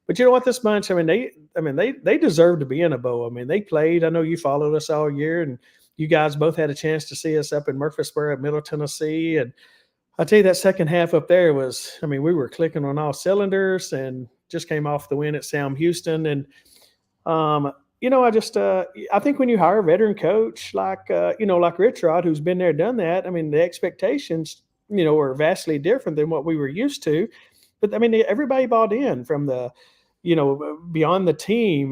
I: But you know what, this bunch, they deserve to be in a bowl. I mean, they played. I know you followed us all year, and you guys both had a chance to see us up in Murfreesboro at Middle Tennessee. And I'll tell you, that second half up there was, we were clicking on all cylinders and just came off the win at Sam Houston. And, I think when you hire a veteran coach like Rich Rod, who's been there, done that, the expectations, are vastly different than what we were used to. But, everybody bought in from the, beyond the team.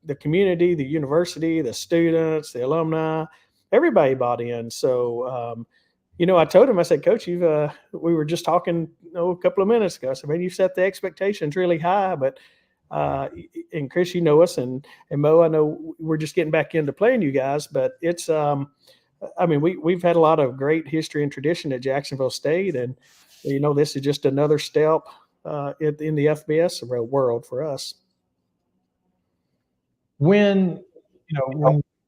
I: The community, the university, the students, the alumni, everybody bought in. So, I told him, I said, Coach, we were just talking a couple of minutes ago. I said, man, you set the expectations really high, but and Chris, you know us, and Mo, I know we're just getting back into playing you guys, but it's, we've had a lot of great history and tradition at Jacksonville State, and this is just another step in the FBS world for us.
A: When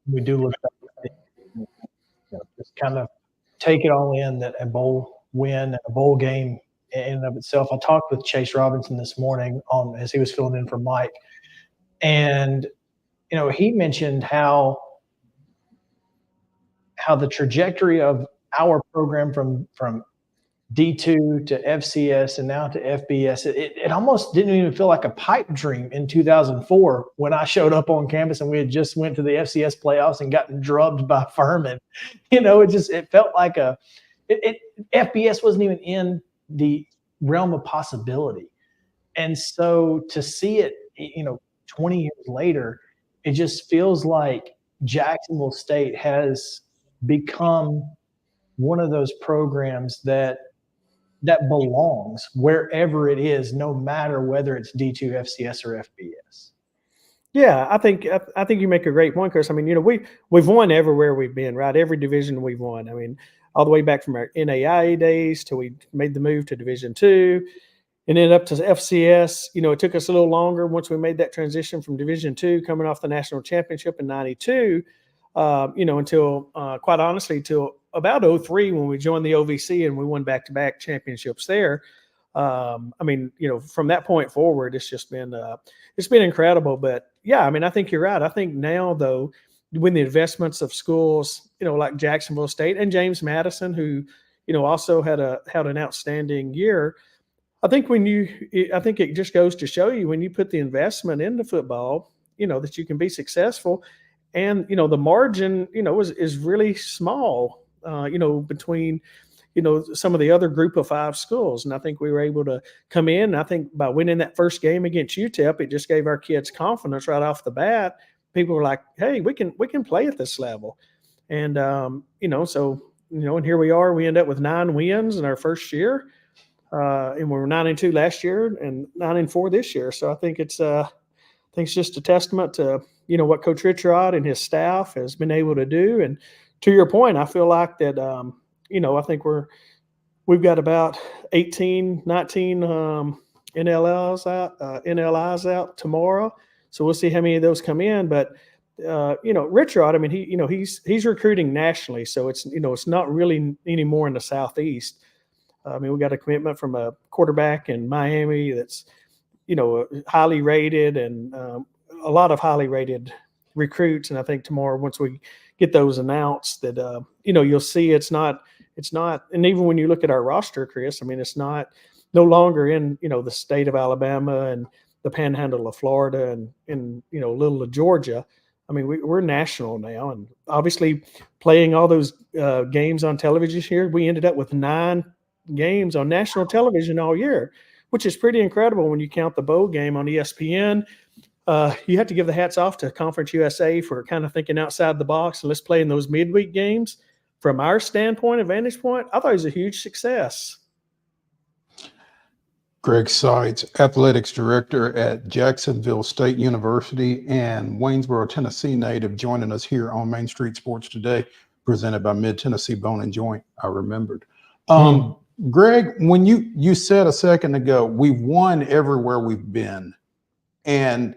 A: we do look back, just kind of take it all in, that a bowl win, a bowl game in and of itself. I talked with Chase Robinson this morning as he was filling in for Mike, and he mentioned how the trajectory of our program from D2 to FCS and now to FBS, it almost didn't even feel like a pipe dream in 2004 when I showed up on campus and we had just went to the FCS playoffs and gotten drubbed by Furman. It felt like FBS wasn't even in the realm of possibility. And so to see it, 20 years later, it just feels like Jacksonville State has become one of those programs that belongs wherever it is, no matter whether it's D2, FCS, or FBS.
I: Yeah, I think you make a great point, Chris. We've won everywhere we've been, right? Every division we've won. All the way back from our NAIA days till we made the move to Division II, and then up to FCS. It took us a little longer once we made that transition from Division II, coming off the national championship in '92, until quite honestly, till about 2003 when we joined the OVC and we won back-to-back championships there. From that point forward, it's just been incredible. But yeah, I think you're right. I think now though, when the investments of schools, like Jacksonville State and James Madison, who, also had an outstanding year. I think it just goes to show you when you put the investment into football, that you can be successful. And, the margin, is really small, between, some of the other group of 5 schools. And I think we were able to come in. I think by winning that first game against UTEP, it just gave our kids confidence right off the bat. People were like, hey, we can play at this level. And, and here we are, we end up with 9 wins in our first year. And we were 9-2 last year and 9-4 this year. So I think it's just a testament to, what Coach Rich Rod and his staff has been able to do. And to your point, I feel like that, I think we've got about 18, 19 NLIs out tomorrow. So we'll see how many of those come in. But, Rich Rod, he's recruiting nationally. So it's, it's not really anymore in the Southeast. I mean, we got a commitment from a quarterback in Miami that's, highly rated, and a lot of highly rated recruits. And I think tomorrow, once we get those announced, that you'll see it's not. And even when you look at our roster, Chris, I mean, it's no longer in the state of Alabama and the Panhandle of Florida and little of Georgia. I mean, we're national now, and obviously playing all those games on television here, we ended up with 9 games on national television all year, which is pretty incredible when you count the bowl game on ESPN. You have to give the hats off to Conference USA for kind of thinking outside the box, and let's play in those midweek games. From our standpoint and vantage point, I thought it was a huge success.
B: Greg SEITZ, Athletics Director at Jacksonville State University and Waynesboro, Tennessee native, joining us here on Main Street Sports Today, presented by Mid-Tennessee Bone and Joint. I remembered. Greg, when you said a second ago, we've won everywhere we've been, and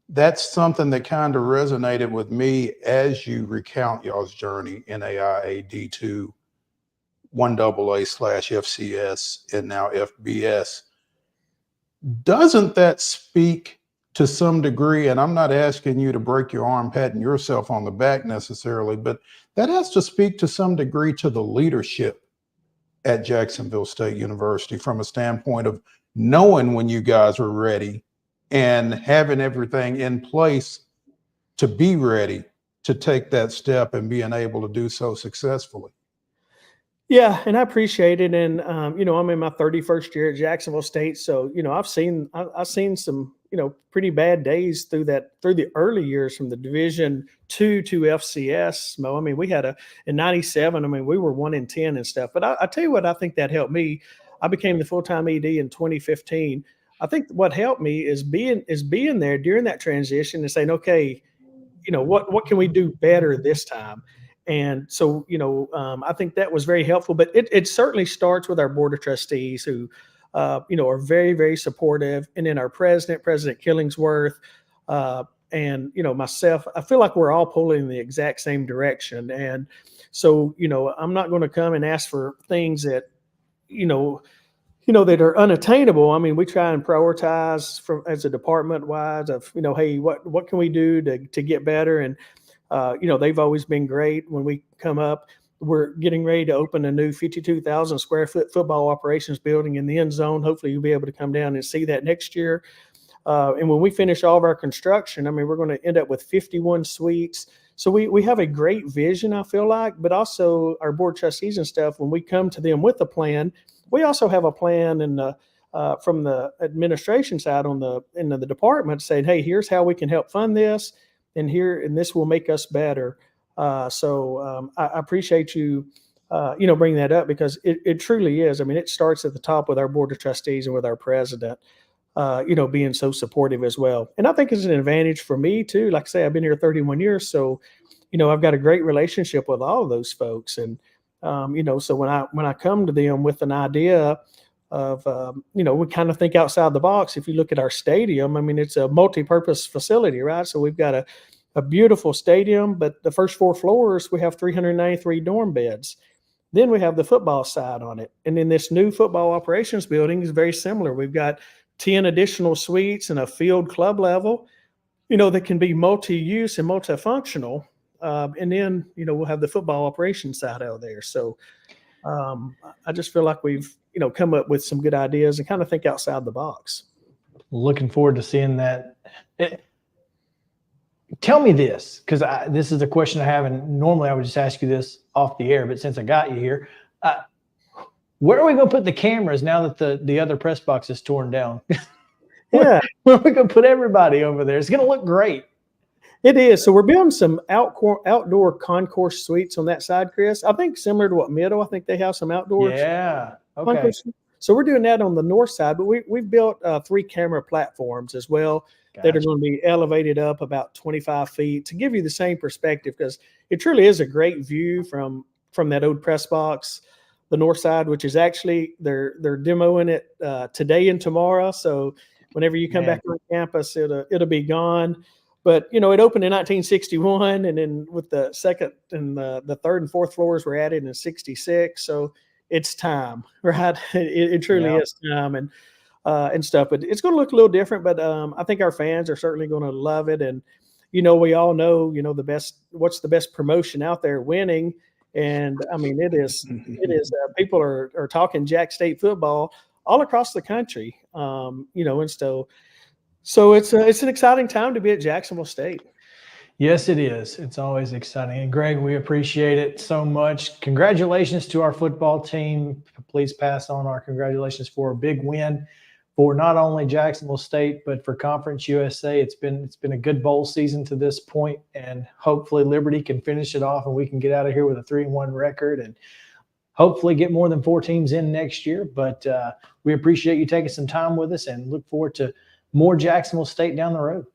B: that's something that kind of resonated with me as you recount y'all's journey in NAIA D2, 1AA/FCS, and now FBS. Doesn't that speak to some degree, and I'm not asking you to break your arm patting yourself on the back necessarily, but that has to speak to some degree to the leadership at Jacksonville State University from a standpoint of knowing when you guys were ready and having everything in place to be ready to take that step and being able to do so successfully.
I: Yeah, and I appreciate it. And I'm in my 31st year at Jacksonville State, so I've seen some pretty bad days through the early years from the Division II to FCS. I mean, we had in '97. I mean, we were 1-10 and stuff. But I tell you what, I think that helped me. I became the full-time ED in 2015. I think what helped me is being there during that transition and saying, okay, what can we do better this time? And so, I think that was very helpful, but it certainly starts with our board of trustees who, are very, very supportive. And then our President Killingsworth, and, myself, I feel like we're all pulling in the exact same direction. And so, I'm not going to come and ask for things that, that are unattainable. I mean, we try and prioritize as a department wise of, hey, what can we do to get better? And, they've always been great. When we come up, we're getting ready to open a new 52,000 square foot football operations building in the end zone. Hopefully you'll be able to come down and see that next year. And when we finish all of our construction, I mean, we're going to end up with 51 suites. So we have a great vision, I feel like, but also our board trustees and stuff, when we come to them with a plan, we also have a plan from the administration side in the department saying, hey, here's how we can help fund this. And this will make us better. So I appreciate you, bringing that up, because it truly is. I mean, it starts at the top with our board of trustees and with our president, being so supportive as well. And I think it's an advantage for me too. Like I say, I've been here 31 years. So, I've got a great relationship with all of those folks. And, so when I come to them with an idea of, we kind of think outside the box. If you look at our stadium, I mean, it's a multi-purpose facility, right? So we've got a beautiful stadium, but the first 4 floors, we have 393 dorm beds. Then we have the football side on it. And then this new football operations building is very similar. We've got 10 additional suites and a field club level, that can be multi-use and multifunctional. And then, we'll have the football operations side out there. So I just feel like we've, come up with some good ideas and kind of think outside the box.
A: Looking forward to seeing that. Tell me this, because this is a question I have, and normally I would just ask you this off the air, but since I got you here, where are we going to put the cameras now that the other press box is torn down?
I: Yeah.
A: Where are we going to put everybody over there? It's going to look great.
I: It is. So we're building some outdoor concourse suites on that side, Chris. I think similar to what Middle, I think they have some outdoors.
A: Yeah. Okay.
I: So we're doing that on the north side, but we've built 3 camera platforms as well. Gotcha. That are going to be elevated up about 25 feet to give you the same perspective, because it truly is a great view from that old press box, the north side, which is actually they're demoing it today and tomorrow. So whenever you come back on campus, it'll be gone. But it opened in 1961, and then with the second and the third and fourth floors were added in '66. So it's time, right? It truly is time and stuff. But it's going to look a little different. But I think our fans are certainly going to love it. And we all know what's the best promotion out there, winning. And I mean, it is people are talking Jack State football all across the country. And so it's an exciting time to be at Jacksonville State.
A: Yes, it is. It's always exciting. And Greg, we appreciate it so much. Congratulations to our football team. Please pass on our congratulations for a big win for not only Jacksonville State, but for Conference USA. It's been a good bowl season to this point, and hopefully Liberty can finish it off and we can get out of here with a 3-1 record and hopefully get more than 4 teams in next year. But we appreciate you taking some time with us and look forward to more Jacksonville State down the road.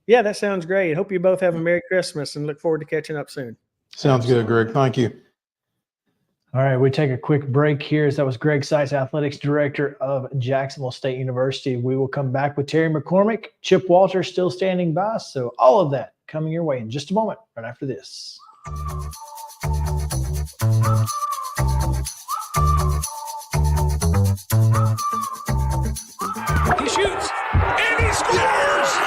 I: Yeah, that sounds great. Hope you both have a Merry Christmas and look forward to catching up soon.
B: Sounds good, Greg. Thank you.
A: All right, we take a quick break here. That was Greg SEITZ, Athletics Director of Jacksonville State University. We will come back with Terry McCormick. Chip Walter still standing by. So all of that coming your way in just a moment, right after this.
C: He shoots and he scores!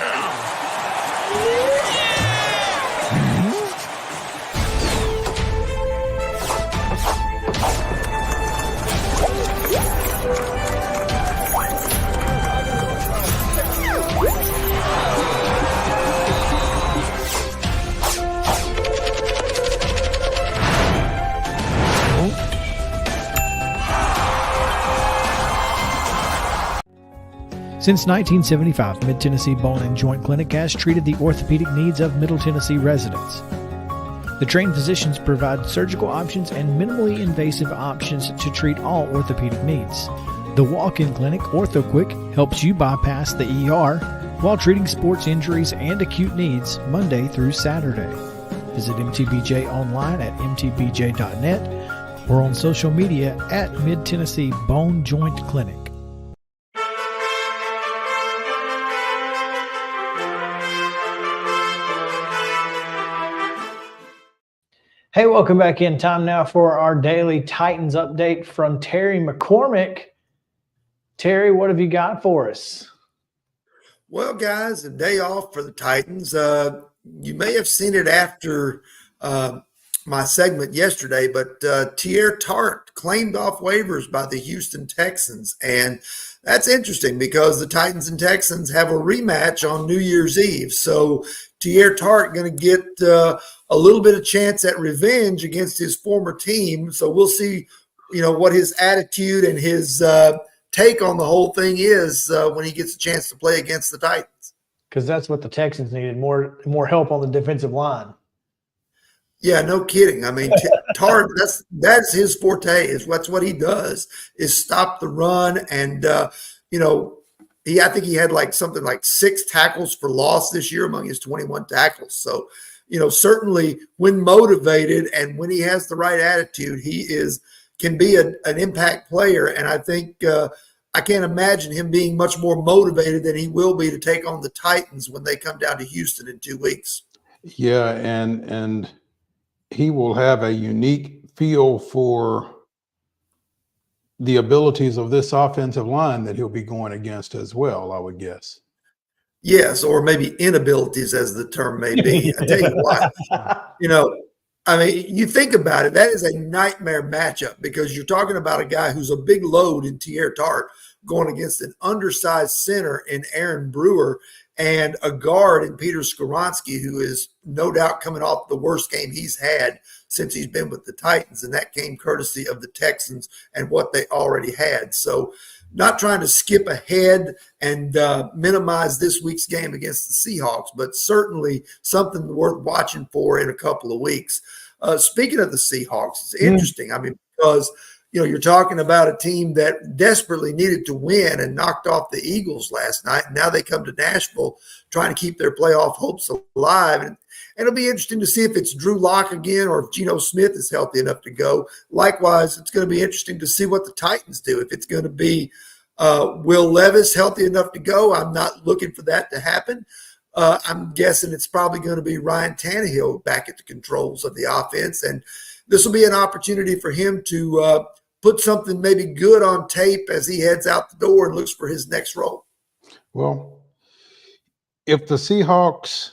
A: Since 1975, Mid-Tennessee Bone and Joint Clinic has treated the orthopedic needs of Middle Tennessee residents. The trained physicians provide surgical options and minimally invasive options to treat all orthopedic needs. The walk-in clinic, OrthoQuick, helps you bypass the ER while treating sports injuries and acute needs Monday through Saturday. Visit MTBJ online at mtbj.net or on social media at Mid-Tennessee Bone Joint Clinic. Hey, welcome back in. Time now for our daily Titans update from Terry McCormick. Terry, what have you got for us?
J: Well, guys, a day off for the Titans. You may have seen it after my segment yesterday, but Teair Tart claimed off waivers by the Houston Texans. And that's interesting because the Titans and Texans have a rematch on New Year's Eve. So Teair Tart going to get a little bit of chance at revenge against his former team. So we'll see, what his attitude and his take on the whole thing is when he gets a chance to play against the Titans.
A: Because that's what the Texans needed, more help on the defensive line.
J: Yeah, no kidding. I mean, Tart, that's his forte. That's what he does, is stop the run. And, I think he had something like 6 tackles for loss this year among his 21 tackles. So, certainly when motivated and when he has the right attitude, he can be an impact player. And I think I can't imagine him being much more motivated than he will be to take on the Titans when they come down to Houston in 2 weeks.
B: Yeah, and he will have a unique feel for the abilities of this offensive line that he'll be going against as well, I would guess.
J: Yes, or maybe inabilities, as the term may be. I tell you what, you think about it, that is a nightmare matchup because you're talking about a guy who's a big load in Teair Tart going against an undersized center in Aaron Brewer and a guard in Peter Skoronski, who is no doubt coming off the worst game he's had since he's been with the Titans, and that came courtesy of the Texans and what they already had. So not trying to skip ahead and minimize this week's game against the Seahawks, but certainly something worth watching for in a couple of weeks. Speaking of the Seahawks, it's interesting. I mean, because you're talking about a team that desperately needed to win and knocked off the Eagles last night. And now they come to Nashville trying to keep their playoff hopes alive. And it'll be interesting to see if it's Drew Lock again or if Geno Smith is healthy enough to go. Likewise, it's going to be interesting to see what the Titans do. If it's going to be Will Levis healthy enough to go, I'm not looking for that to happen. I'm guessing it's probably going to be Ryan Tannehill back at the controls of the offense. And this will be an opportunity for him to put something maybe good on tape as he heads out the door and looks for his next role?
B: Well, if the Seahawks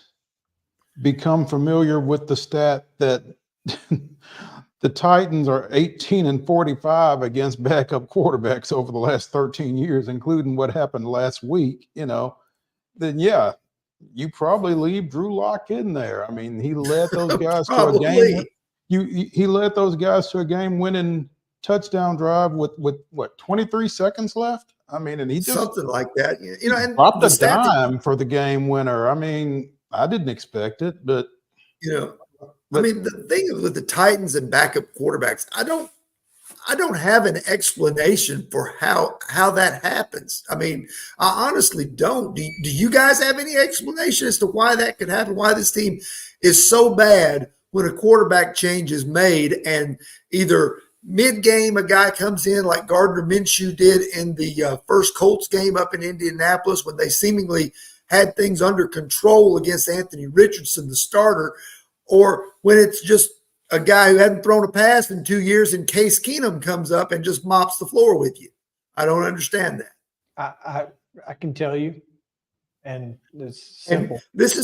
B: become familiar with the stat that the Titans are 18-45 against backup quarterbacks over the last 13 years, including what happened last week, then yeah, you probably leave Drew Lock in there. I mean, he led those guys to a game. He led those guys to a game-winning touchdown drive with what, 23 seconds left. I mean, and he just
J: something like that. And
B: dropped a dime for the game winner. I mean, I didn't expect it, but
J: I mean, the thing with the Titans and backup quarterbacks, I don't have an explanation for how that happens. I mean, I honestly don't. Do you guys have any explanation as to why that could happen? Why this team is so bad when a quarterback change is made and either mid-game a guy comes in like Gardner Minshew did in the first Colts game up in Indianapolis when they seemingly had things under control against Anthony Richardson, the starter, or when it's just a guy who hadn't thrown a pass in 2 years and Case Keenum comes up and just mops the floor with you. I don't understand that.
A: I can tell you, and it's simple.
J: And this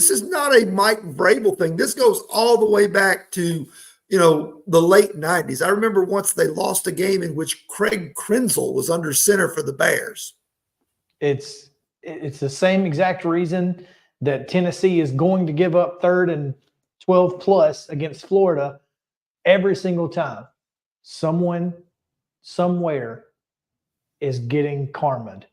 J: is not a Mike Vrabel thing. This goes all the way back to the late 90s. I remember once they lost a game in which Craig Krenzel was under center for the Bears.
A: It's the same exact reason that Tennessee is going to give up 3rd and 12 plus against Florida every single time. Someone, somewhere is getting karma'd.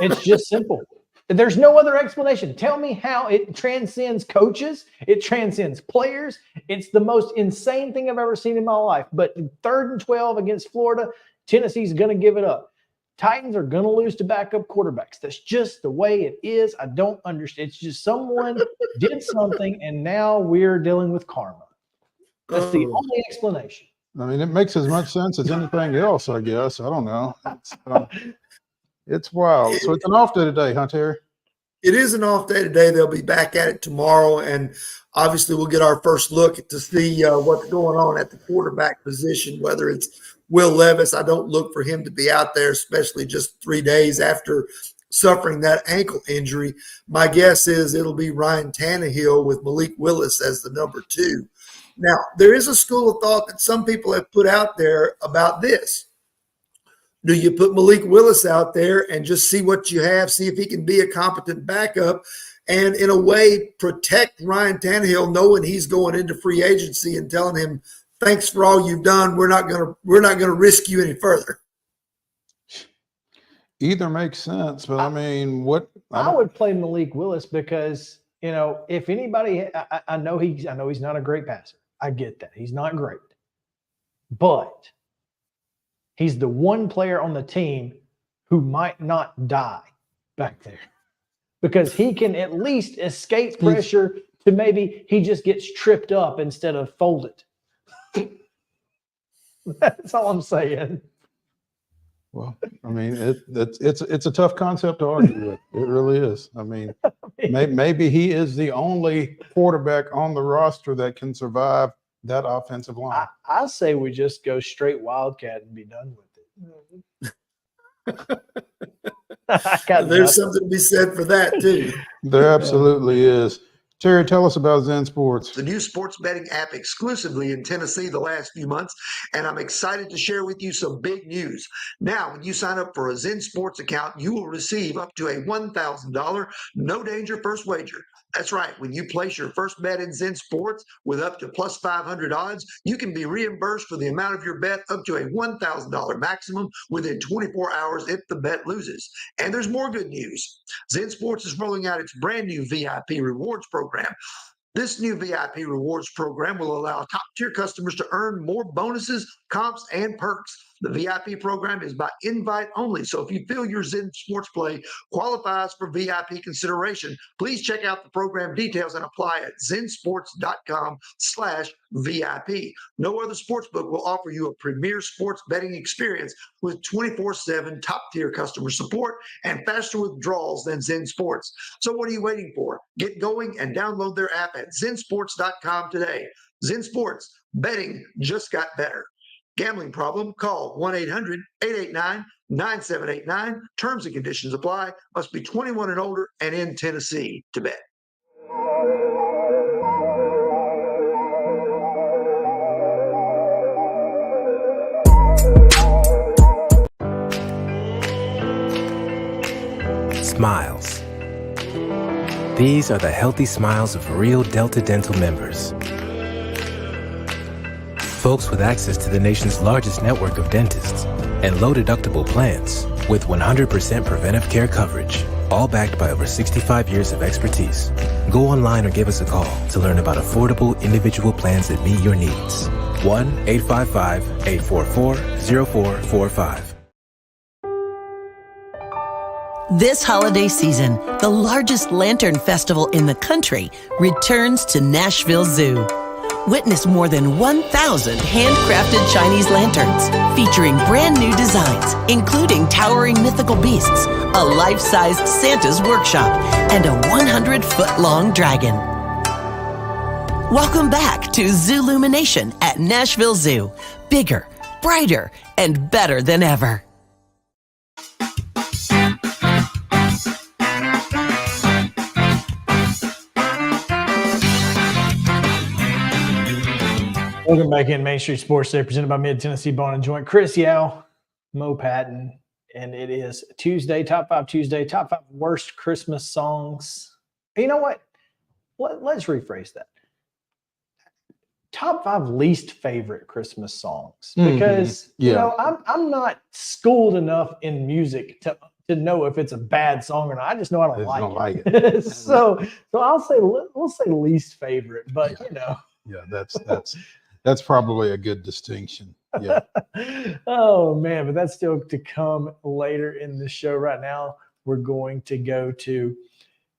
A: It's just simple. There's no other explanation. Tell me how it transcends coaches. It transcends players. It's the most insane thing I've ever seen in my life. But 3rd and 12 against Florida, Tennessee's going to give it up. Titans are going to lose to backup quarterbacks. That's just the way it is. I don't understand. It's just someone did something, and now we're dealing with karma. That's the only explanation.
B: I mean, it makes as much sense as anything else, I guess. I don't know. It's wild. So it's an off day today, huh, Terry?
J: It is an off day today. They'll be back at it tomorrow, and obviously we'll get our first look to see what's going on at the quarterback position, whether it's Will Levis. I don't look for him to be out there, especially just 3 days after suffering that ankle injury. My guess is it'll be Ryan Tannehill with Malik Willis as the number 2. Now, there is a school of thought that some people have put out there about this. Do you put Malik Willis out there and just see what you have, see if he can be a competent backup, and in a way protect Ryan Tannehill, knowing he's going into free agency and telling him, thanks for all you've done. We're not gonna risk you any further.
B: Either makes sense, but I mean,
A: I would play Malik Willis because if anybody, I know he's not a great passer. I get that he's not great, but he's the one player on the team who might not die back there because he can at least escape pressure to maybe he just gets tripped up instead of folded. That's all I'm saying.
B: Well, I mean, it's a tough concept to argue with. It really is. I mean, maybe he is the only quarterback on the roster that can survive that offensive line.
A: I say we just go straight Wildcat and be done with it.
J: There's something to be said for that, too.
B: There absolutely is. Terry, tell us about Zen Sports.
K: The new sports betting app exclusively in Tennessee the last few months, and I'm excited to share with you some big news. Now, when you sign up for a Zen Sports account, you will receive up to a $1,000 no-danger first wager. That's right. When you place your first bet in Zen Sports with up to plus 500 odds, you can be reimbursed for the amount of your bet up to a $1,000 maximum within 24 hours if the bet loses. And there's more good news. Zen Sports is rolling out its brand new VIP rewards program. This new VIP rewards program will allow top-tier customers to earn more bonuses, comps, and perks. The VIP program is by invite only, so if you feel your Zen Sports play qualifies for VIP consideration, please check out the program details and apply at zensports.com/VIP. No other sportsbook will offer you a premier sports betting experience with 24/7 top-tier customer support and faster withdrawals than Zen Sports. So what are you waiting for? Get going and download their app at zensports.com today. Zen Sports, betting just got better. Gambling problem? Call 1-800-889-9789. Terms and conditions apply. Must be 21 and older and in Tennessee to bet.
D: Smiles. These are the healthy smiles of real Delta Dental members. Folks with access to the nation's largest network of dentists and low-deductible plans with 100% preventive care coverage, all backed by over 65 years of expertise. Go online or give us a call to learn about affordable individual plans that meet your needs. 1-855-844-0445.
L: This holiday season, the largest lantern festival in the country returns to Nashville Zoo. Witness more than 1,000 handcrafted Chinese lanterns featuring brand new designs, including towering mythical beasts, a life-sized Santa's workshop, and a 100-foot-long dragon. Welcome back to Zoolumination at Nashville Zoo. Bigger, brighter, and better than ever.
A: Welcome back in Main Street Sports Day, presented by Mid-Tennessee Bone and Joint. Chris Yao, Mo Patton, and it is Tuesday, Top 5 Tuesday, Top 5 Worst Christmas Songs. You know what? Let's rephrase that. Top 5 Least Favorite Christmas Songs. Because, you know, I'm not schooled enough in music to know if it's a bad song or not. I just know I don't like it. So we'll say least favorite, but you know.
B: Yeah, that's probably a good distinction. Yeah.
A: Oh man, but that's still to come later in the show. Right now, we're going to go to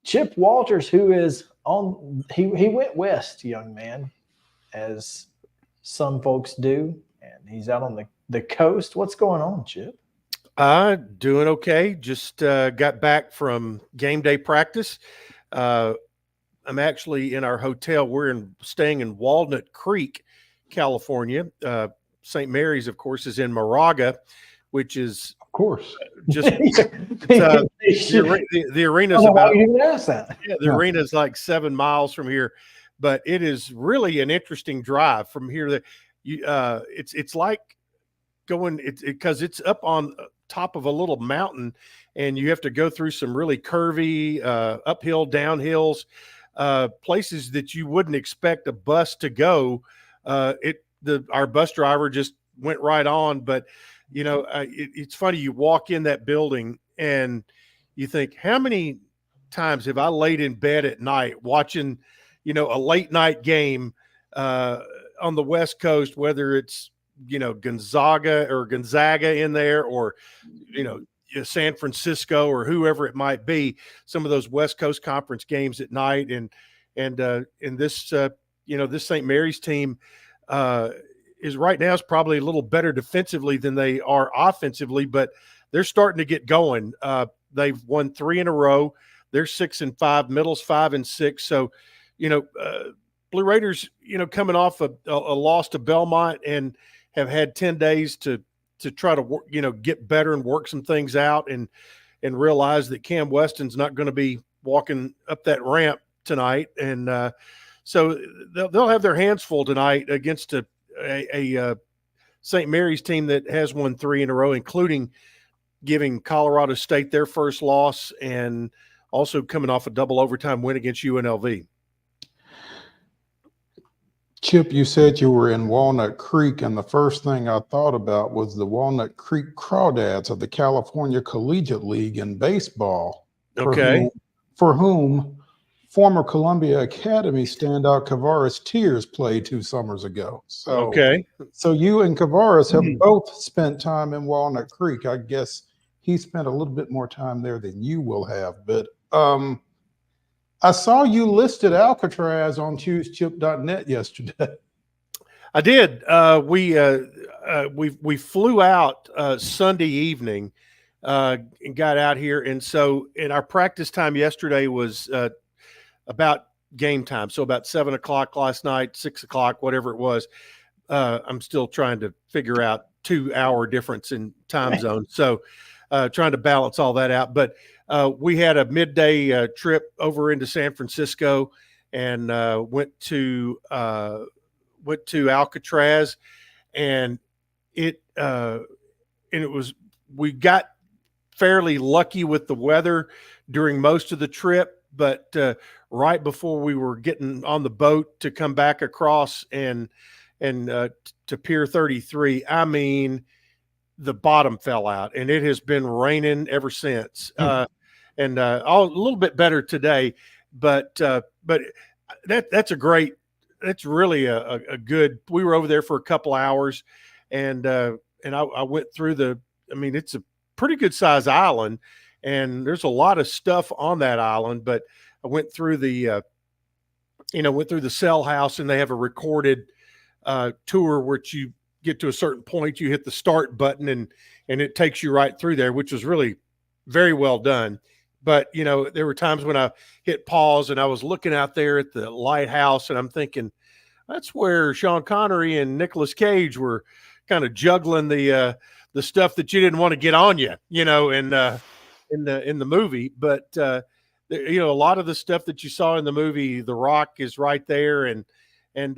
A: Chip Walters, who is on. He went west, young man, as some folks do, and he's out on the coast. What's going on, Chip?
M: Doing okay. Just got back from game day practice. I'm actually in our hotel. We're staying in Walnut Creek, California. St. Mary's, of course, is in Moraga, which is,
B: of course,
M: just the arena's about.
A: You asked that.
M: Yeah, the arena's like 7 miles from here, but it is really an interesting drive from here. It's like going because it's up on top of a little mountain, and you have to go through some really curvy uphill, downhills. Places that you wouldn't expect a bus to go. Our bus driver just went right on, but you know, it's funny. You walk in that building and you think, how many times have I laid in bed at night watching, you know, a late night game on the West Coast, whether it's, you know, Gonzaga in there, or, you know, San Francisco or whoever it might be, some of those West Coast Conference games at night. And this, you know, this St. Mary's team is right now is probably a little better defensively than they are offensively, but they're starting to get going. They've won 3 in a row. They're 6-5, Middle's 5-6. So, you know, Blue Raiders, you know, coming off a loss to Belmont and have had 10 days to try to work, you know, get better and work some things out and realize that Cam Weston's not going to be walking up that ramp tonight. And so they'll have their hands full tonight against a St. Mary's team that has won 3 in a row, including giving Colorado State their first loss and also coming off a double overtime win against UNLV.
B: Chip, you said you were in Walnut Creek, and the first thing I thought about was the Walnut Creek Crawdads of the California Collegiate League in baseball.
M: Okay.
B: For whom former Columbia Academy standout Kavaris Tears played 2 summers ago. So,
M: okay.
B: So you and Kavaris have both spent time in Walnut Creek. I guess he spent a little bit more time there than you will have, but I saw you listed Alcatraz on ChooseChip.net yesterday.
M: I did. We flew out Sunday evening and got out here, and so in our practice time yesterday was about game time, so about 7 o'clock last night, 6 o'clock, whatever it was. I'm still trying to figure out 2-hour difference in time zone. So trying to balance all that out. But we had a midday trip over into San Francisco and went to Alcatraz, and it was, we got fairly lucky with the weather during most of the trip, but right before we were getting on the boat to come back across and to Pier 33, I mean, the bottom fell out, and it has been raining ever since. And a little bit better today, but that's really a good. We were over there for a couple hours, and I went through it's a pretty good size island, and there's a lot of stuff on that island. But I went through the Cell House, and they have a recorded tour which you get to a certain point, you hit the start button, and it takes you right through there, which was really very well done. But there were times when I hit pause and I was looking out there at the lighthouse, and I'm thinking, that's where Sean Connery and Nicolas Cage were kind of juggling the stuff that you didn't want to get on you, in the movie. But a lot of the stuff that you saw in the movie, The Rock is right there, and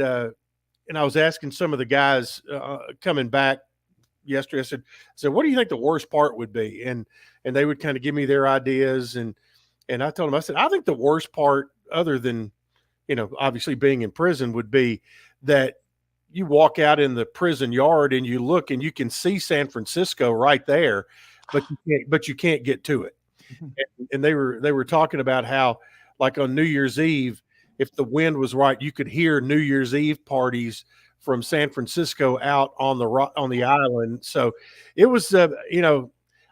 M: I was asking some of the guys coming back yesterday. I said, what do you think the worst part would be? And they would kind of give me their ideas, and I told them, I said, I think the worst part, other than obviously being in prison, would be that you walk out in the prison yard and you look and you can see San Francisco right there, but you can't get to it. And they were talking about how, like on New Year's Eve, if the wind was right, you could hear New Year's Eve parties from San Francisco out on the island. So it was,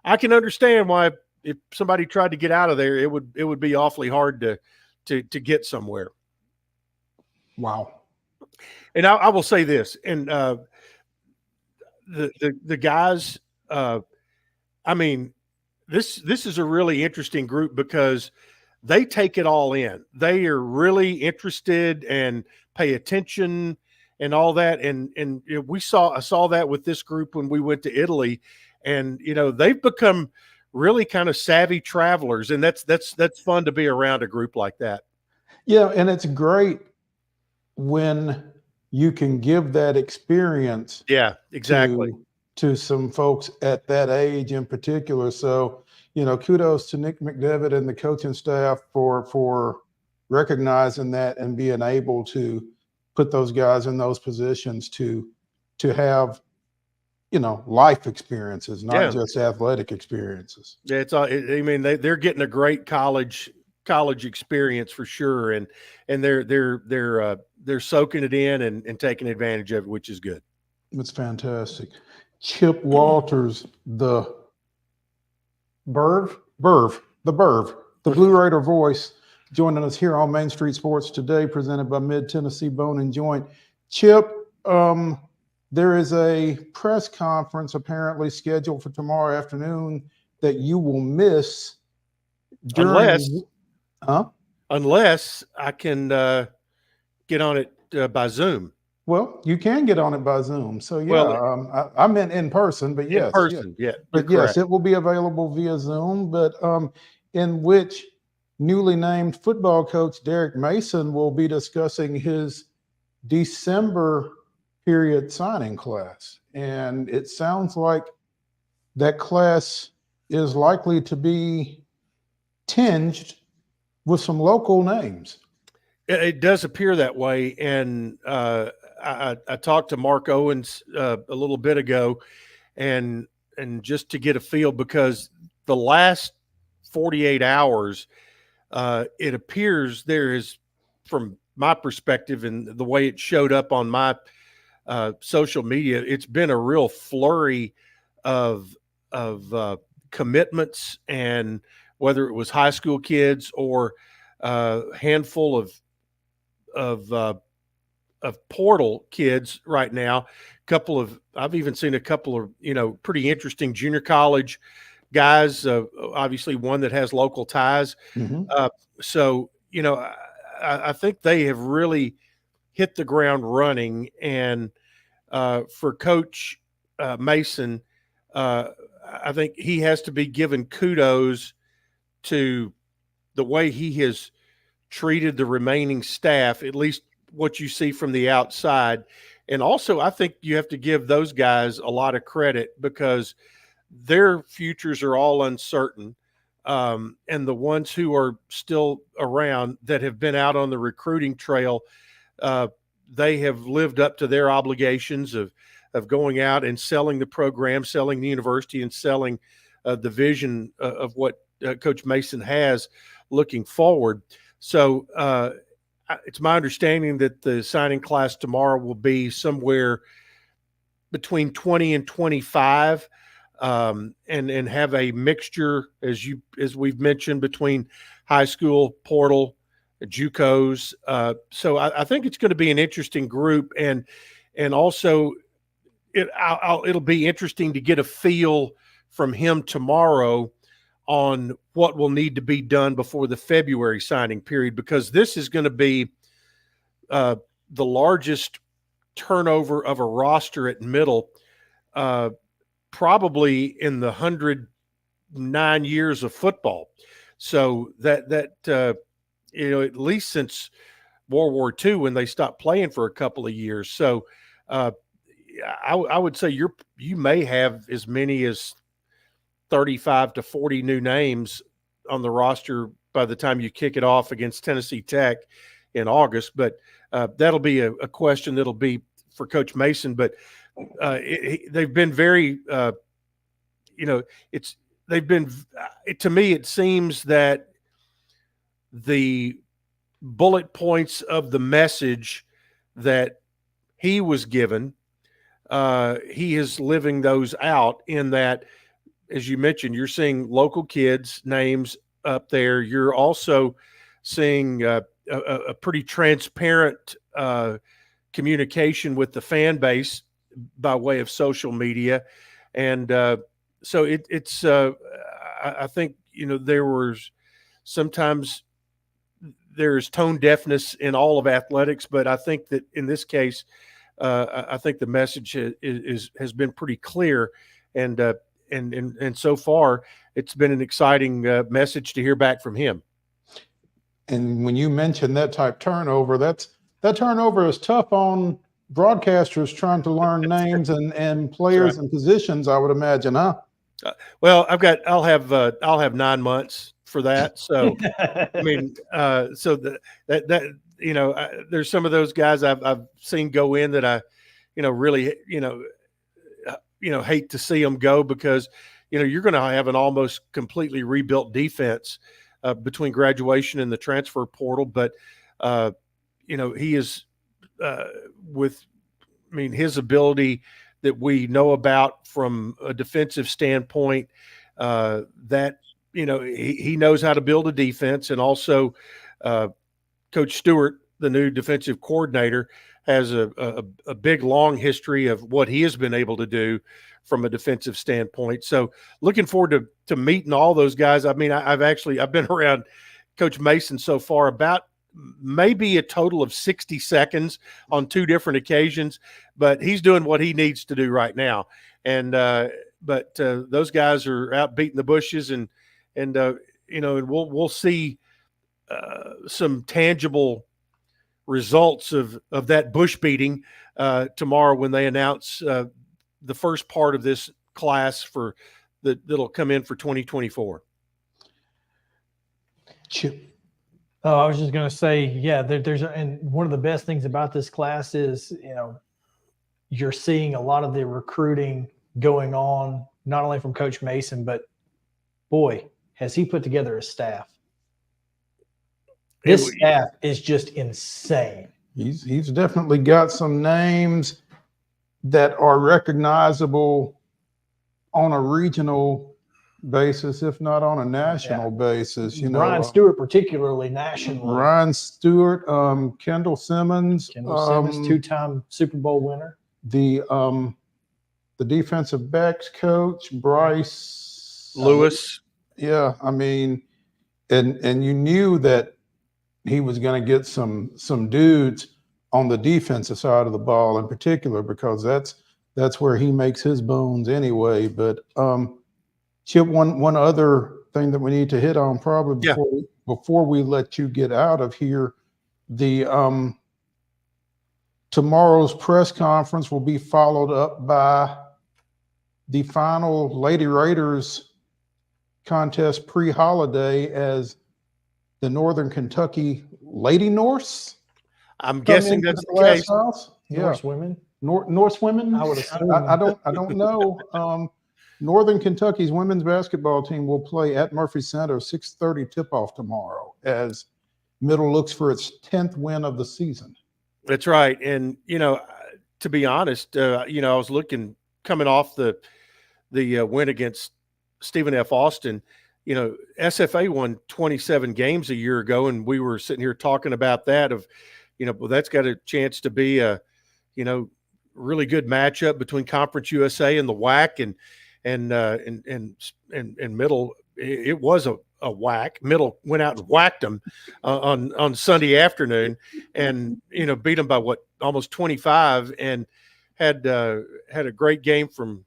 M: I can understand why if somebody tried to get out of there, it would be awfully hard to get somewhere.
B: Wow.
M: And I will say this, and the guys, I mean, this is a really interesting group because they take it all in. They are really interested and pay attention and all that. And I saw that with this group when we went to Italy, and they've become really kind of savvy travelers, and that's fun to be around a group like that.
B: Yeah, and it's great when you can give that experience.
M: Yeah, exactly.
B: To some folks at that age in particular. So, kudos to Nick McDevitt and the coaching staff for recognizing that and being able to put those guys in those positions to have, life experiences, not just athletic experiences.
M: Yeah, they're getting a great college experience for sure, and they're soaking it in and taking advantage of it, which is good.
B: It's fantastic. Chip Walters, the Blue Raider voice, joining us here on Main Street Sports today, presented by Mid Tennessee Bone and Joint. Chip, there is a press conference apparently scheduled for tomorrow afternoon that you will miss.
M: Unless I can get on it by Zoom.
B: Well, you can get on it by Zoom. So yeah, I meant in person, but yes,
M: in person, yeah.
B: But yes, it will be available via Zoom. But in which newly named football coach Derek Mason will be discussing his December period signing class, and it sounds like that class is likely to be tinged with some local names.
M: It does appear that way, and I talked to Mark Owens a little bit ago, and just to get a feel, because the last 48 hours, it appears there is, from my perspective and the way it showed up on my social media, it's been a real flurry of commitments, and whether it was high school kids or a handful of portal kids right now. I've even seen a couple of, pretty interesting junior college guys, obviously one that has local ties.
B: Mm-hmm.
M: So, I think they have really hit the ground running, and for Coach Mason, I think he has to be given kudos to the way he has treated the remaining staff, at least what you see from the outside. And also, I think you have to give those guys a lot of credit because their futures are all uncertain. And the ones who are still around that have been out on the recruiting trail, they have lived up to their obligations of going out and selling the program, selling the university, and selling the vision of what Coach Mason has looking forward. So it's my understanding that the signing class tomorrow will be somewhere between 20 and 25, and have a mixture, as we've mentioned, between high school, portal, JUCOs. So I think it's going to be an interesting group, and also it'll be interesting to get a feel from him tomorrow on what will need to be done before the February signing period, because this is going to be the largest turnover of a roster at middle, probably in the 109 years of football. So that at least since World War II, when they stopped playing for a couple of years. So I would say you may have as many as 35 to 40 new names on the roster by the time you kick it off against Tennessee Tech in August. But that'll be a question that'll be for Coach Mason. But they've been very, to me, it seems that the bullet points of the message that he was given, he is living those out in that, as you mentioned, you're seeing local kids' names up there. You're also seeing a pretty transparent communication with the fan base by way of social media. And so it's I think, there's tone deafness in all of athletics, but I think that in this case, I think the message has been pretty clear, and so far it's been an exciting message to hear back from him.
B: And when you mention that type turnover, that turnover is tough on broadcasters trying to learn names and players and positions, I would imagine, huh?
M: Well, I'll have 9 months for that. So, I mean, so there's some of those guys I've seen go in that I, really, hate to see them go, because, you're going to have an almost completely rebuilt defense between graduation and the transfer portal. But, he is his ability that we know about from a defensive standpoint, that, he knows how to build a defense. And also Coach Stewart, the new defensive coordinator, has a big, long history of what he has been able to do from a defensive standpoint. So looking forward to meeting all those guys. I mean, I've been around Coach Mason so far about maybe a total of 60 seconds on 2 different occasions, but he's doing what he needs to do right now. And, but those guys are out beating the bushes, and we'll see some tangible results of that bush beating tomorrow when they announce the first part of this class that'll come in for 2024.
A: Oh, I was just going to say, yeah, and one of the best things about this class is, you're seeing a lot of the recruiting going on, not only from Coach Mason, but boy, has he put together a staff. This staff is just insane.
B: He's definitely got some names that are recognizable on a regional basis, if not on a national basis.
A: Ryan Stewart, particularly national.
B: Ryan Stewart, Kendall Simmons,
A: 2-time Super Bowl winner.
B: The defensive backs coach, Bryce
M: Lewis.
B: Yeah, I mean, and you knew that he was going to get some dudes on the defensive side of the ball in particular, because that's where he makes his bones anyway. But Chip, one other thing that we need to hit on probably before we let you get out of here, the tomorrow's press conference will be followed up by the final Lady Raiders contest pre-holiday as the Northern Kentucky Lady Norse.
M: I'm guessing that's the case.
B: Yeah.
A: Norse women.
B: Norse women.
A: I would assume.
B: I don't know. Northern Kentucky's women's basketball team will play at Murphy Center, 6:30 tip-off tomorrow, as Middle looks for its 10th win of the season.
M: That's right. And, to be honest, I was looking coming off the win against Stephen F. Austin. SFA won 27 games a year ago, and we were sitting here talking about that well, that's got a chance to be a, really good matchup between Conference USA and the WAC and Middle. It was a whack. Middle went out and whacked them on Sunday afternoon, and beat them by almost 25, and had a great game from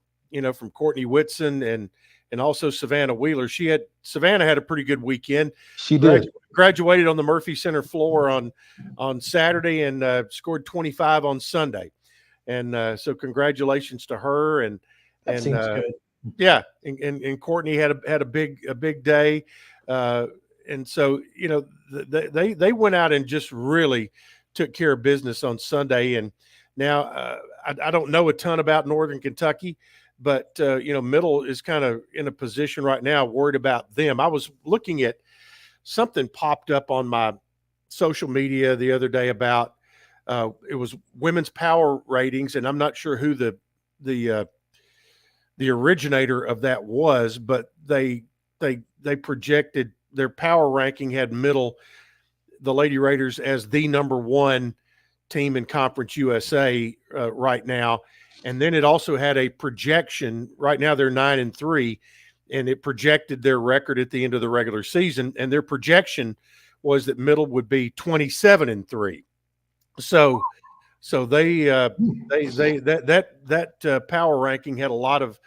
M: Courtney Whitson and also Savannah Wheeler. Savannah had a pretty good weekend.
B: She did.
M: Graduated on the Murphy Center floor on Saturday and scored 25 on Sunday, and so congratulations to her. And
A: Seems good.
M: Yeah, and Courtney had a big day, and so they went out and just really took care of business on Sunday. And now I don't know a ton about Northern Kentucky, but Middle is kind of in a position right now worried about them. I was looking at something popped up on my social media the other day about it was women's power ratings, and I'm not sure who the originator of that was, but they projected their power ranking had Middle, the Lady Raiders, as the number one team in Conference USA right now. And then it also had a projection. Right now they're 9-3, and it projected their record at the end of the regular season. And their projection was that Middle would be 27-3. So they that power ranking had a lot of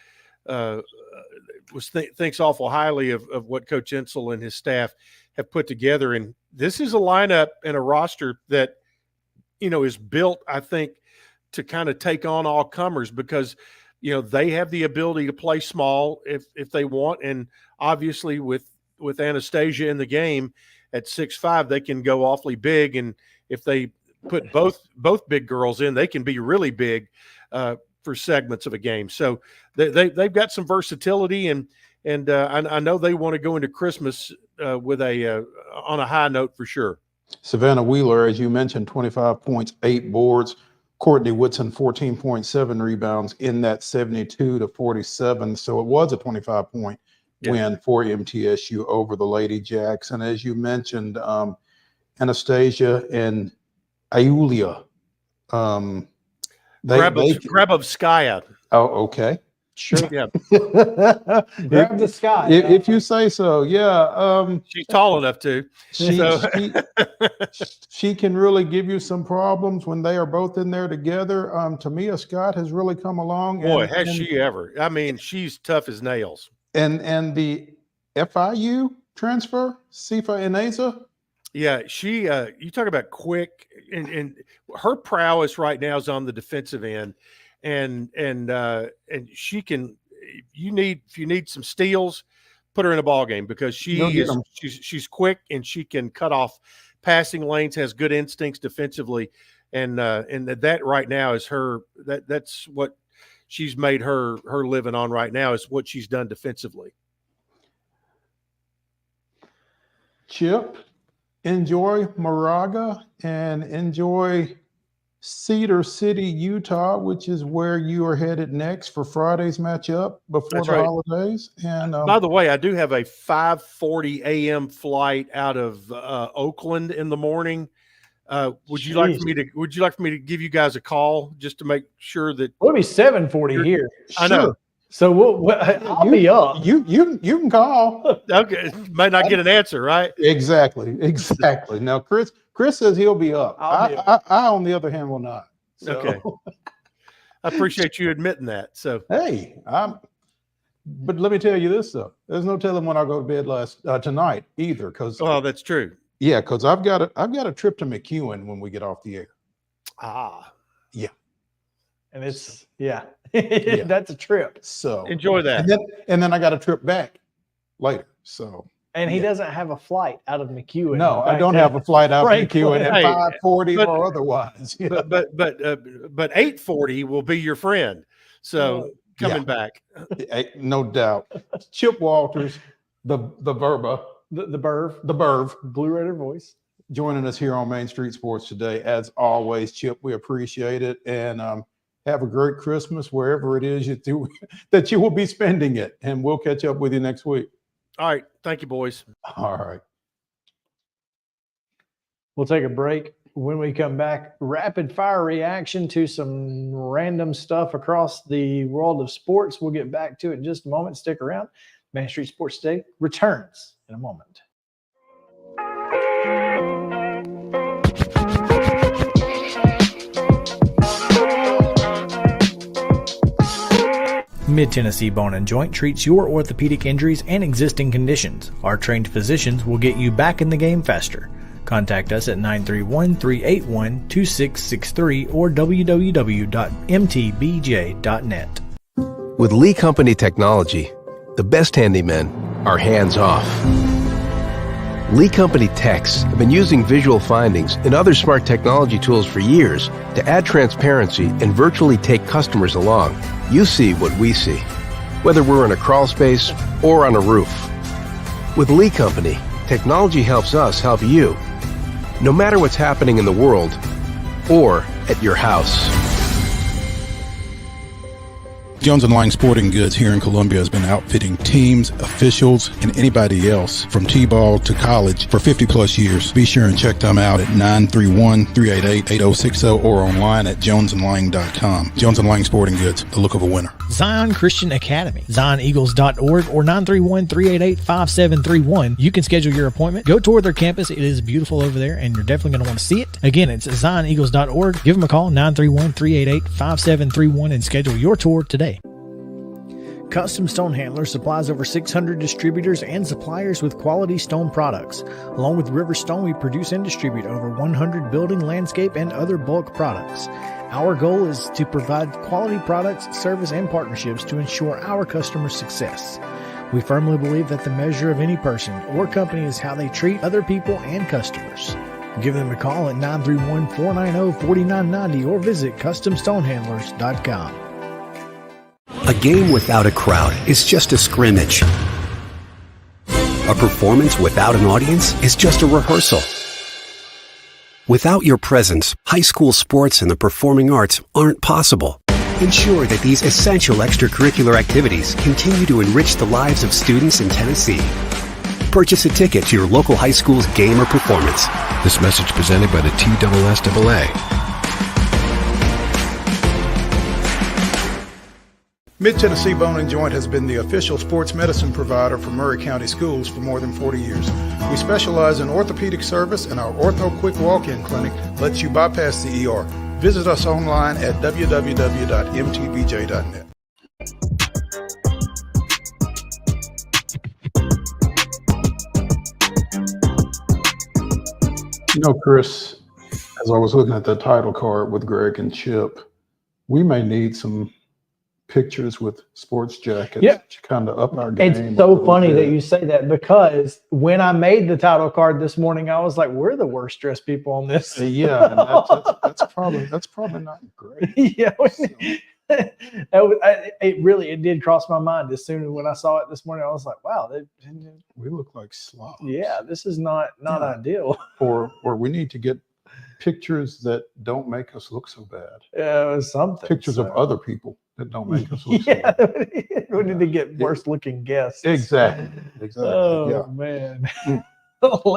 M: thinks awful highly of what Coach Insel and his staff have put together. And this is a lineup and a roster that is built, I think, to kind of take on all comers, because they have the ability to play small if they want, and obviously with Anastasia in the game at 6'5", they can go awfully big, and if they put both big girls in, they can be really big for segments of a game. So they've got some versatility, and I know they want to go into Christmas with on a high note for sure.
B: Savannah Wheeler, as you mentioned, 25 points, 8 boards. Courtney Whitson, 14.7 rebounds in that 72-47. So it was a 25-point win for MTSU over the Lady Jacks. And as you mentioned, Anastasia and Iulia.
M: Grabovskaya.
B: Oh, okay.
A: Sure.
M: Yeah.
A: Grab the sky.
B: If you say so, yeah.
M: She's tall enough to.
B: She can really give you some problems when they are both in there together. Tamia Scott has really come along.
M: Boy, has she ever. I mean, she's tough as nails.
B: And the FIU transfer, Sifa Ineza.
M: Yeah, she you talk about quick, and her prowess right now is on the defensive end. And she can. If you need some steals, put her in a ball game, because she's quick, and she can cut off passing lanes, has good instincts defensively, and that right now is her. That's what she's made her living on right now, is what she's done defensively.
B: Chip, enjoy Moraga and enjoy Cedar City, Utah, which is where you are headed next for Friday's matchup before the holidays. And
M: by the way, I do have a 5:40 a.m. flight out of Oakland in the morning. Would you like for me to give you guys a call just to make sure that
A: it'll be 7:40 here?
M: I know.
A: So I'll be up.
B: You can call.
M: Okay, might not get an answer, right?
B: Exactly. Now, Chris says he'll be up.
A: I'll be up.
B: I, on the other hand, will not. So,
M: Okay. I appreciate you admitting that. So,
B: hey, but let me tell you this though. There's no telling when I'll go to bed tonight either. Because
M: that's true.
B: Yeah, because I've got a trip to McEwen when we get off the air. Yeah.
A: And it's that's a trip.
B: So
M: enjoy that.
B: And then I got a trip back later. So
A: and he doesn't have a flight out of McEwen.
B: No, I don't have a flight out of McEwen at 5:40 or otherwise.
M: Yeah. But 8:40 will be your friend. So coming back.
B: No doubt. Chip Walters, the Burba.
A: The Burv.
B: The Burv.
A: Blue Raider voice.
B: Joining us here on Main Street Sports today. As always, Chip, we appreciate it. And have a great Christmas wherever it is that you will be spending it. And we'll catch up with you next week.
M: All right. Thank you, boys.
B: All right.
A: We'll take a break. When we come back, rapid fire reaction to some random stuff across the world of sports. We'll get back to it in just a moment. Stick around. Main Street Sports Today returns in a moment. Mid-Tennessee Bone and Joint treats your orthopedic injuries and existing conditions. Our trained physicians will get you back in the game faster. Contact us at 931-381-2663 or www.mtbj.net.
D: With Lee Company technology, the best handymen are hands-off. Lee Company techs have been using visual findings and other smart technology tools for years to add transparency and virtually take customers along. You see what we see, whether we're in a crawl space or on a roof. With Lee Company, technology helps us help you, no matter what's happening in the world or at your house.
B: Jones & Lang Sporting Goods here in Columbia has been outfitting teams, officials, and anybody else from T-ball to college for 50 plus years. Be sure and check them out at 931-388-8060 or online at jonesandlang.com. Jones & Lang Sporting Goods, the look of a winner.
A: Zion Christian Academy, zioneagles.org or 931-388-5731. You can schedule your appointment. Go tour their campus. It is beautiful over there, and you're definitely going to want to see it. Again, it's zioneagles.org. Give them a call, 931-388-5731, and schedule your tour today. Custom Stone Handler supplies over 600 distributors and suppliers with quality stone products. Along with River Stone, we produce and distribute over 100 building, landscape, and other bulk products. Our goal is to provide quality products, service, and partnerships to ensure our customers' success. We firmly believe that the measure of any person or company is how they treat other people and customers. Give them a call at 931-490-4990 or visit CustomStonehandlers.com.
E: A game without a crowd is just a scrimmage. A performance without an audience is just a rehearsal. Without your presence, high school sports and the performing arts aren't possible. Ensure that these essential extracurricular activities continue to enrich the lives of students in Tennessee. Purchase a ticket to your local high school's game or performance.
D: This message presented by the TSSAA.
B: Mid-Tennessee Bone & Joint has been the official sports medicine provider for Murray County Schools for more than 40 years. We specialize in orthopedic service, and our Ortho Quick Walk-In Clinic lets you bypass the ER. Visit us online at www.mtbj.net. You know, Chris, as I was looking at the title card with Greg and Chip, we may need some pictures with sports jackets to kind of up our game.
A: It's so funny that you say that, because when I made the title card this morning, I was like, we're the worst dressed people on this.
B: Yeah, and that's probably not great.
A: Yeah. It did cross my mind as soon as when I saw it this morning. I was like, wow,
B: we look like slobs.
A: Yeah, this is not ideal.
B: Or we need to get pictures that don't make us look so bad.
A: Something.
B: Pictures of other people that don't make us look so bad.
A: We need to get worse looking guests.
B: Exactly.
A: Oh, man.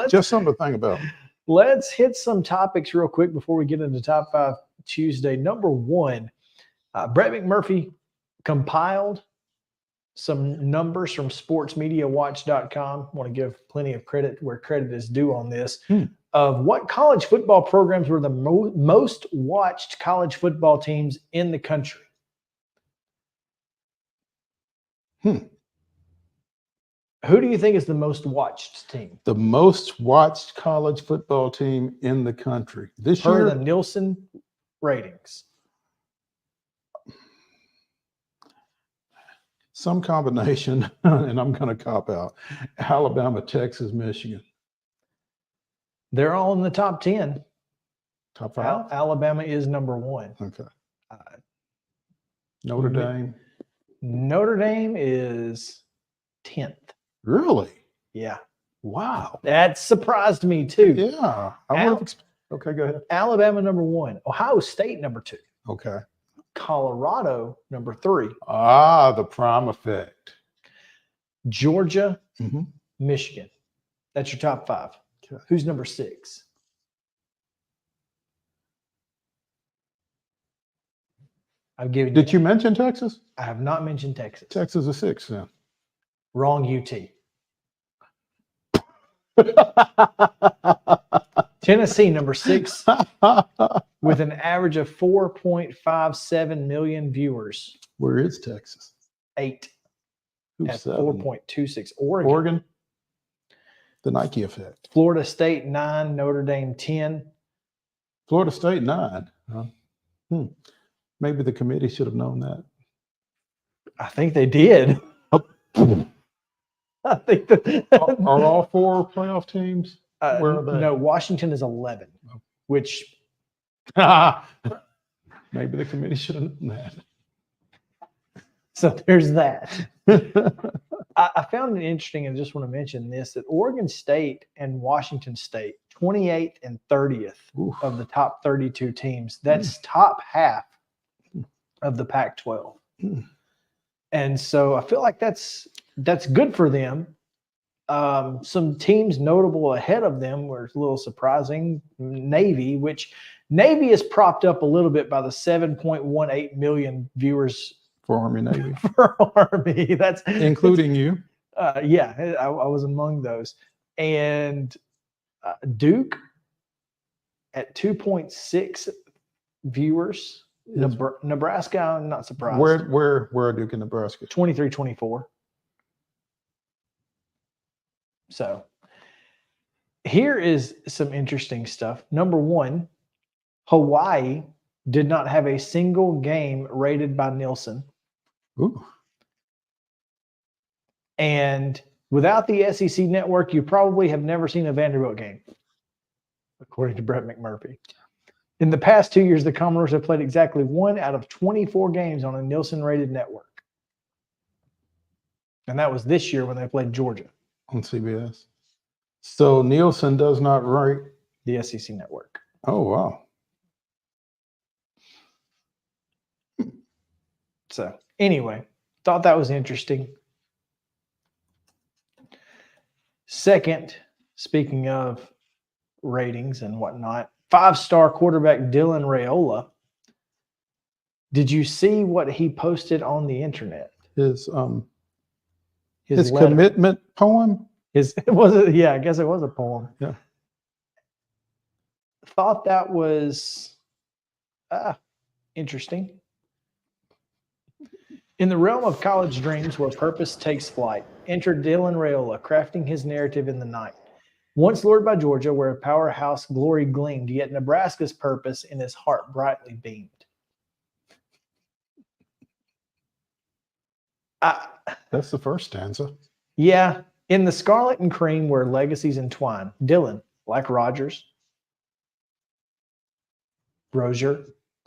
B: Just something to think about.
A: Let's hit some topics real quick before we get into Top 5 Tuesday. Number one, Brett McMurphy compiled some numbers from sportsmediawatch.com. Want to give plenty of credit where credit is due on this. Of what college football programs were the most watched college football teams in the country. Who do you think is the most watched team?
B: The most watched college football team in the country this
A: Per
B: year?
A: the Nielsen ratings.
B: Some combination, and I'm going to cop out. Alabama, Texas, Michigan.
A: They're all in the top 10.
B: Top 5?
A: Alabama is number 1.
B: Okay. Notre Dame.
A: Notre Dame is 10th.
B: Really?
A: Yeah.
B: Wow.
A: That surprised me too.
B: Yeah. Okay, go ahead.
A: Alabama number 1. Ohio State number 2.
B: Okay.
A: Colorado number 3.
B: The prime effect.
A: Georgia, Michigan. That's your top 5.
B: Okay.
A: Who's number 6? I've given.
B: Did you mention Texas?
A: I have not mentioned Texas.
B: Texas is 6 then.
A: Wrong UT. Tennessee number 6 with an average of 4.57 million viewers.
B: Where is Texas?
A: 8
B: Who's
A: at
B: 7?
A: 4.26. Oregon.
B: Oregon. The Nike effect.
A: Florida State 9, Notre Dame 10.
B: Florida State 9. Huh? Maybe the committee should have known that.
A: I think they did. I think that
B: are all 4 playoff teams? Where are they?
A: No, Washington is 11, which
B: maybe the committee should have known that.
A: So there's that. I found it interesting, and just want to mention this, that Oregon State and Washington State, 28th and 30th of the top 32 teams. That's top half of the Pac-12. And so I feel like that's good for them. Some teams notable ahead of them were a little surprising. Navy, which Navy is propped up a little bit by the 7.18 million viewers
B: for Army Navy.
A: For Army, that's
B: including you.
A: Yeah, I was among those. And Duke at 2.6 viewers. Nebraska, I'm not surprised.
B: Where are Duke and Nebraska?
A: 23-24. So here is some interesting stuff. Number 1, Hawaii did not have a single game rated by Nielsen.
B: Ooh.
A: And without the SEC network, you probably have never seen a Vanderbilt game, according to Brett McMurphy. In the past 2 years, the Commodores have played exactly 1 out of 24 games on a Nielsen-rated network. And that was this year when they played Georgia.
B: On CBS. So Nielsen does not rate
A: the SEC network.
B: Oh, wow.
A: So anyway, thought that was interesting. Second, speaking of ratings and whatnot, 5-star quarterback Dylan Raiola. Did you see what he posted on the internet?
B: His
A: letter.
B: Commitment poem?
A: I guess it was a poem.
B: Yeah.
A: Thought that was interesting. In the realm of college dreams where purpose takes flight, enter Dylan Raiola, crafting his narrative in the night. Once lured by Georgia, where a powerhouse glory gleamed, yet Nebraska's purpose in his heart brightly beamed.
B: That's the first stanza.
A: Yeah. In the scarlet and cream where legacies entwine, Dylan, like Rogers, Rozier,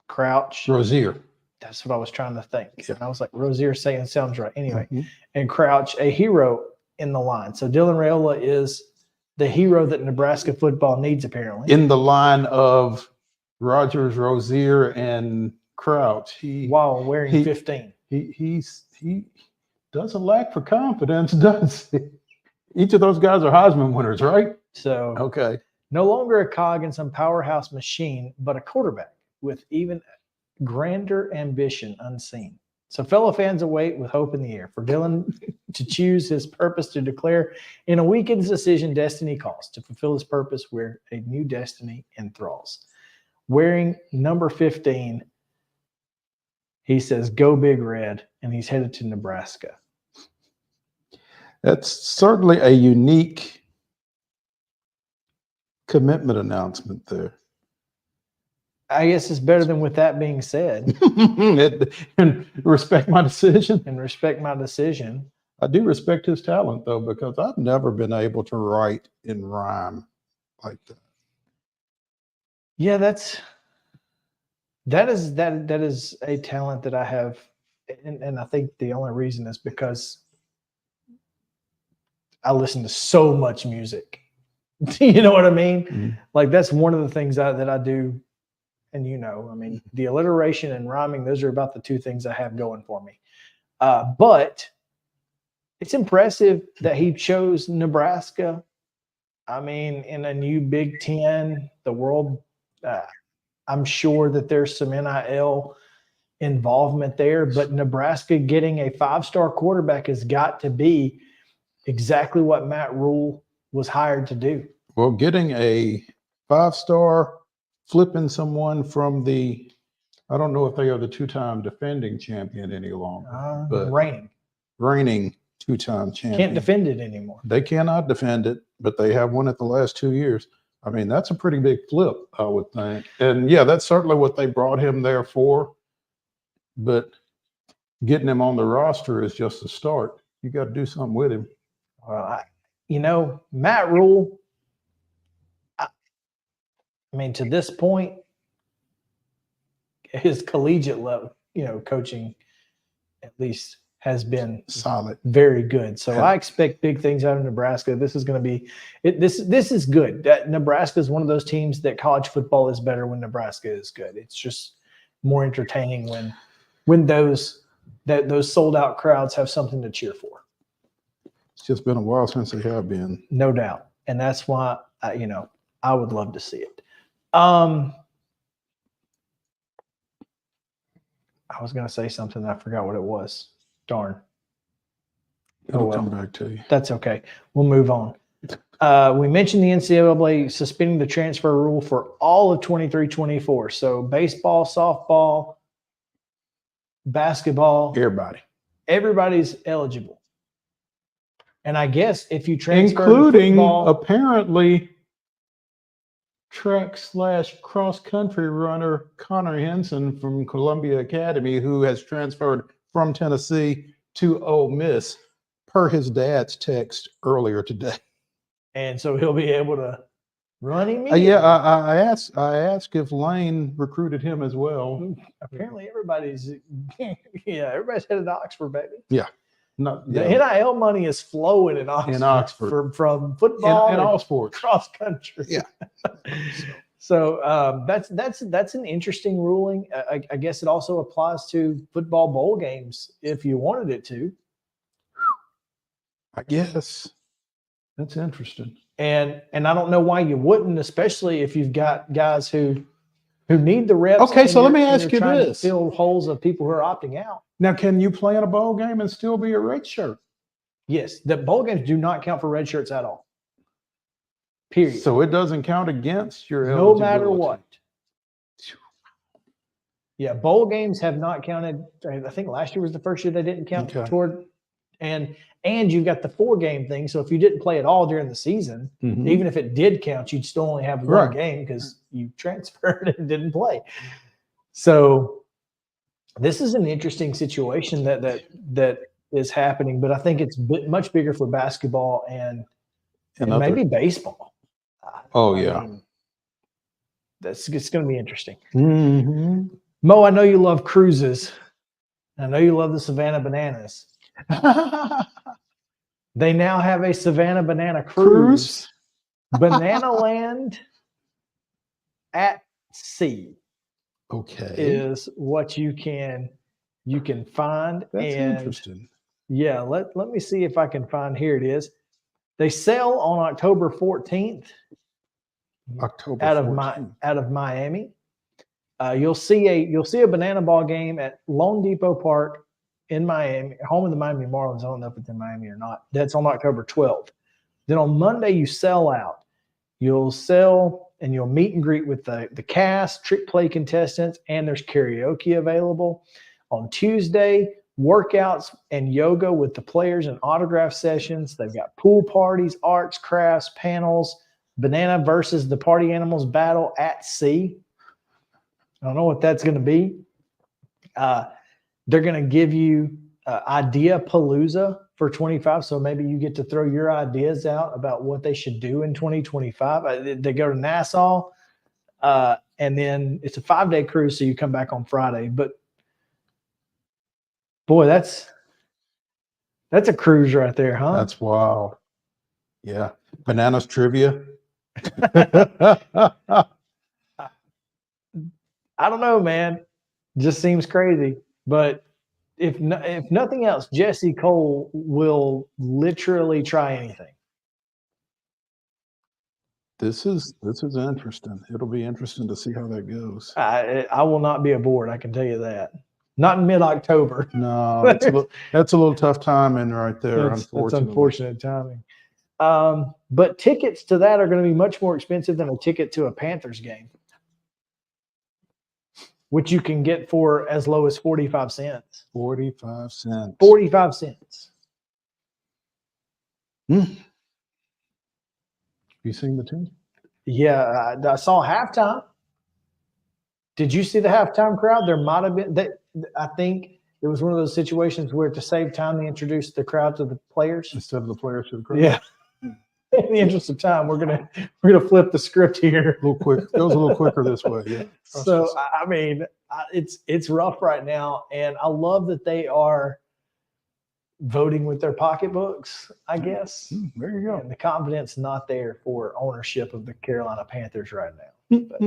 A: Crouch.
B: Rozier.
A: That's what I was trying to think. Yeah. And I was like, Rozier sounds right. Anyway,
B: Mm-hmm.
A: And Crouch, a hero in the line. So Dylan Raiola is the hero that Nebraska football needs, apparently.
B: In the line of Rogers, Rozier, and Crouch.
A: While wearing 15.
B: He doesn't lack for confidence, does he? Each of those guys are Heisman winners, right?
A: So
B: okay.
A: No longer a cog in some powerhouse machine, but a quarterback with even grander ambition unseen. So fellow fans await with hope in the air for Dylan to choose his purpose to declare in a weekend's decision destiny calls. To fulfill his purpose where a new destiny enthralls. Wearing number 15, he says, "Go Big Red," and he's headed to Nebraska.
B: That's certainly a unique commitment announcement there.
A: I guess it's better than with that being said.
B: And respect my decision.
A: And respect my decision.
B: I do respect his talent, though, because I've never been able to write in rhyme like that.
A: Yeah, that is a talent that I have, and I think the only reason is because I listen to so much music. You know what I mean?
B: Mm-hmm.
A: Like that's one of the things that I do. And I mean, the alliteration and rhyming, those are about the two things I have going for me. But it's impressive that he chose Nebraska. I mean, in a new Big Ten, the world, I'm sure that there's some NIL involvement there, but Nebraska getting a 5-star quarterback has got to be exactly what Matt Rule was hired to do.
B: Well, getting a 5-star, flipping someone from the, I don't know if they are the 2-time defending champion any longer, but reigning 2-time champion.
A: Can't defend it anymore.
B: They cannot defend it, but they have won it the last 2 years. I mean, that's a pretty big flip, I would think. And yeah, that's certainly what they brought him there for. But getting him on the roster is just a start. You got to do something with him.
A: Well, Matt Rule, I mean, to this point, his collegiate level, coaching at least has been
B: solid,
A: very good. So I expect big things out of Nebraska. This is going to be this is good. That Nebraska is one of those teams that college football is better when Nebraska is good. It's just more entertaining when those sold out crowds have something to cheer for.
B: It's just been a while since they have been.
A: No doubt. And that's why I would love to see it. I was going to say something and I forgot what it was. Darn.
B: It'll come back to you.
A: That's okay. We'll move on. We mentioned the NCAA suspending the transfer rule for all of 23-24. So baseball, softball, basketball. Everybody's eligible. And I guess if you transfer
B: including
A: football,
B: apparently track/cross country runner Connor Henson from Columbia Academy, who has transferred from Tennessee to Ole Miss, per his dad's text earlier today.
A: And so he'll be able to run him.
B: I asked if Lane recruited him as well.
A: Apparently everybody's headed to Oxford, baby.
B: Yeah.
A: The NIL money is flowing in Oxford, from football
B: and all sports,
A: cross country.
B: Yeah.
A: So that's an interesting ruling. I guess it also applies to football bowl games if you wanted it to.
B: I guess that's interesting.
A: And I don't know why you wouldn't, especially if you've got guys who need the reps.
B: Okay, so let me ask you this:
A: to fill holes of people who are opting out.
B: Now, can you play in a bowl game and still be a red shirt?
A: Yes, the bowl games do not count for red shirts at all. Period.
B: So it doesn't count against your
A: eligibility. No matter what. Yeah, bowl games have not counted. I think last year was the first year they didn't count toward. And you've got the 4-game thing. So if you didn't play at all during the season, even if it did count, you'd still only have one game because you transferred and didn't play. So this is an interesting situation that is happening, but I think it's much bigger for basketball and maybe baseball. It's going to be interesting.
B: Mm-hmm.
A: Mo, I know you love cruises. I know you love the Savannah Bananas. They now have a Savannah Banana cruise. Banana Land at sea.
B: Okay.
A: Is what you can find.
B: That's interesting.
A: Yeah, let me see if I can find. Here it is. They sail on October 14th. Out of Miami. You'll see a banana ball game at Lone Depot Park in Miami, home of the Miami Marlins. I don't know if it's in Miami or not. That's on October 12th. Then on Monday, you sell out. You'll sell and you'll meet and greet with the cast, trick play contestants, and there's karaoke available. On Tuesday, workouts and yoga with the players and autograph sessions. They've got pool parties, arts, crafts, panels, banana versus the party animals battle at sea. I don't know what that's going to be. They're going to give you Idea Palooza for 25. So maybe you get to throw your ideas out about what they should do in 2025. They go to Nassau, and then it's a 5-day cruise. So you come back on Friday. But boy, that's a cruise right there, huh?
B: That's wild. Yeah. Bananas trivia.
A: I don't know, man. Just seems crazy. But if nothing else, Jesse Cole will literally try anything.
B: This is interesting. It'll be interesting to see how that goes.
A: I will not be aboard. I can tell you that. Not in mid-October.
B: No, that's a little tough timing right there.
A: That's unfortunate timing. But tickets to that are going to be much more expensive than a ticket to a Panthers game, which you can get for as low as 45 cents.
B: 45 cents.
A: 45 cents.
B: You seen the team?
A: Yeah, I saw halftime. Did you see the halftime crowd? There might have been. I think it was one of those situations where, to save time, they introduced the crowd to the players
B: instead of the players to the crowd.
A: Yeah. In the interest of time, we're gonna flip the script here.
B: A little quick. It was a little quicker this way. Yeah.
A: So I mean, it's rough right now, and I love that they are voting with their pocketbooks, I guess.
B: There you go.
A: And the confidence not there for ownership of the Carolina Panthers right now. But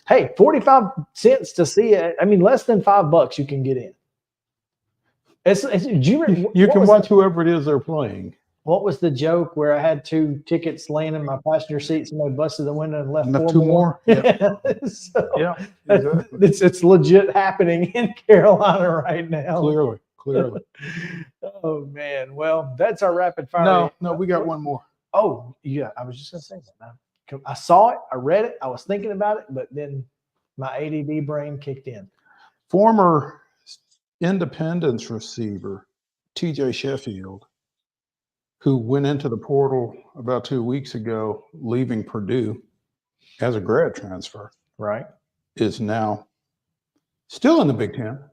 A: hey, 45 cents to see it. I mean, less than $5 you can get in.
B: You can watch whoever it is they're playing.
A: What was the joke where I had 2 tickets laying in my passenger seat, somebody busted the window and left
B: 2 more?
A: Yeah. So
B: Yeah, exactly.
A: It's legit happening in Carolina right now.
B: Clearly.
A: Oh, man. Well, that's our rapid fire.
B: No, we got one more.
A: Oh, yeah. I was just going to say that. I saw it. I read it. I was thinking about it, but then my ADD brain kicked in.
B: Former Independence receiver, TJ Sheffield, who went into the portal about 2 weeks ago, leaving Purdue as a grad transfer,
A: right,
B: is now still in the Big Ten, a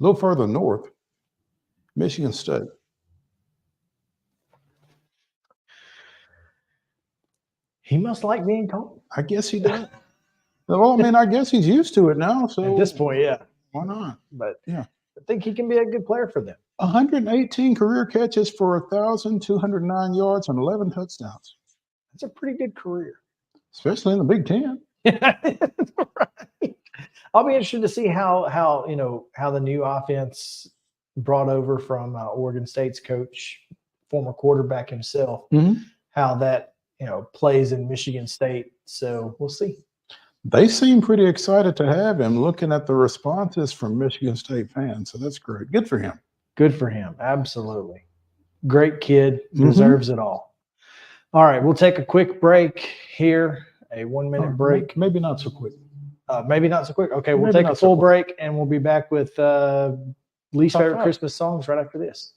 B: little further north, Michigan State.
A: He must like being told.
B: I guess he does. Well, I mean, I guess he's used to it now. So
A: at this point, yeah.
B: Why not?
A: But
B: yeah,
A: I think he can be a good player for them.
B: 118 career catches for 1,209 yards and 11 touchdowns.
A: That's a pretty good career,
B: especially in the Big Ten.
A: Right. I'll be interested to see how the new offense brought over from Oregon State's coach, former quarterback himself, how that plays in Michigan State. So we'll see.
B: They seem pretty excited to have him, looking at the responses from Michigan State fans. So that's great. Good for him.
A: Good for him. Absolutely. Great kid. Deserves it all. All right. We'll take a quick break here, a 1-minute break.
B: Maybe not so quick.
A: Maybe not so quick. Okay. We'll take a full break, and we'll be back with least favorite Christmas songs right after this.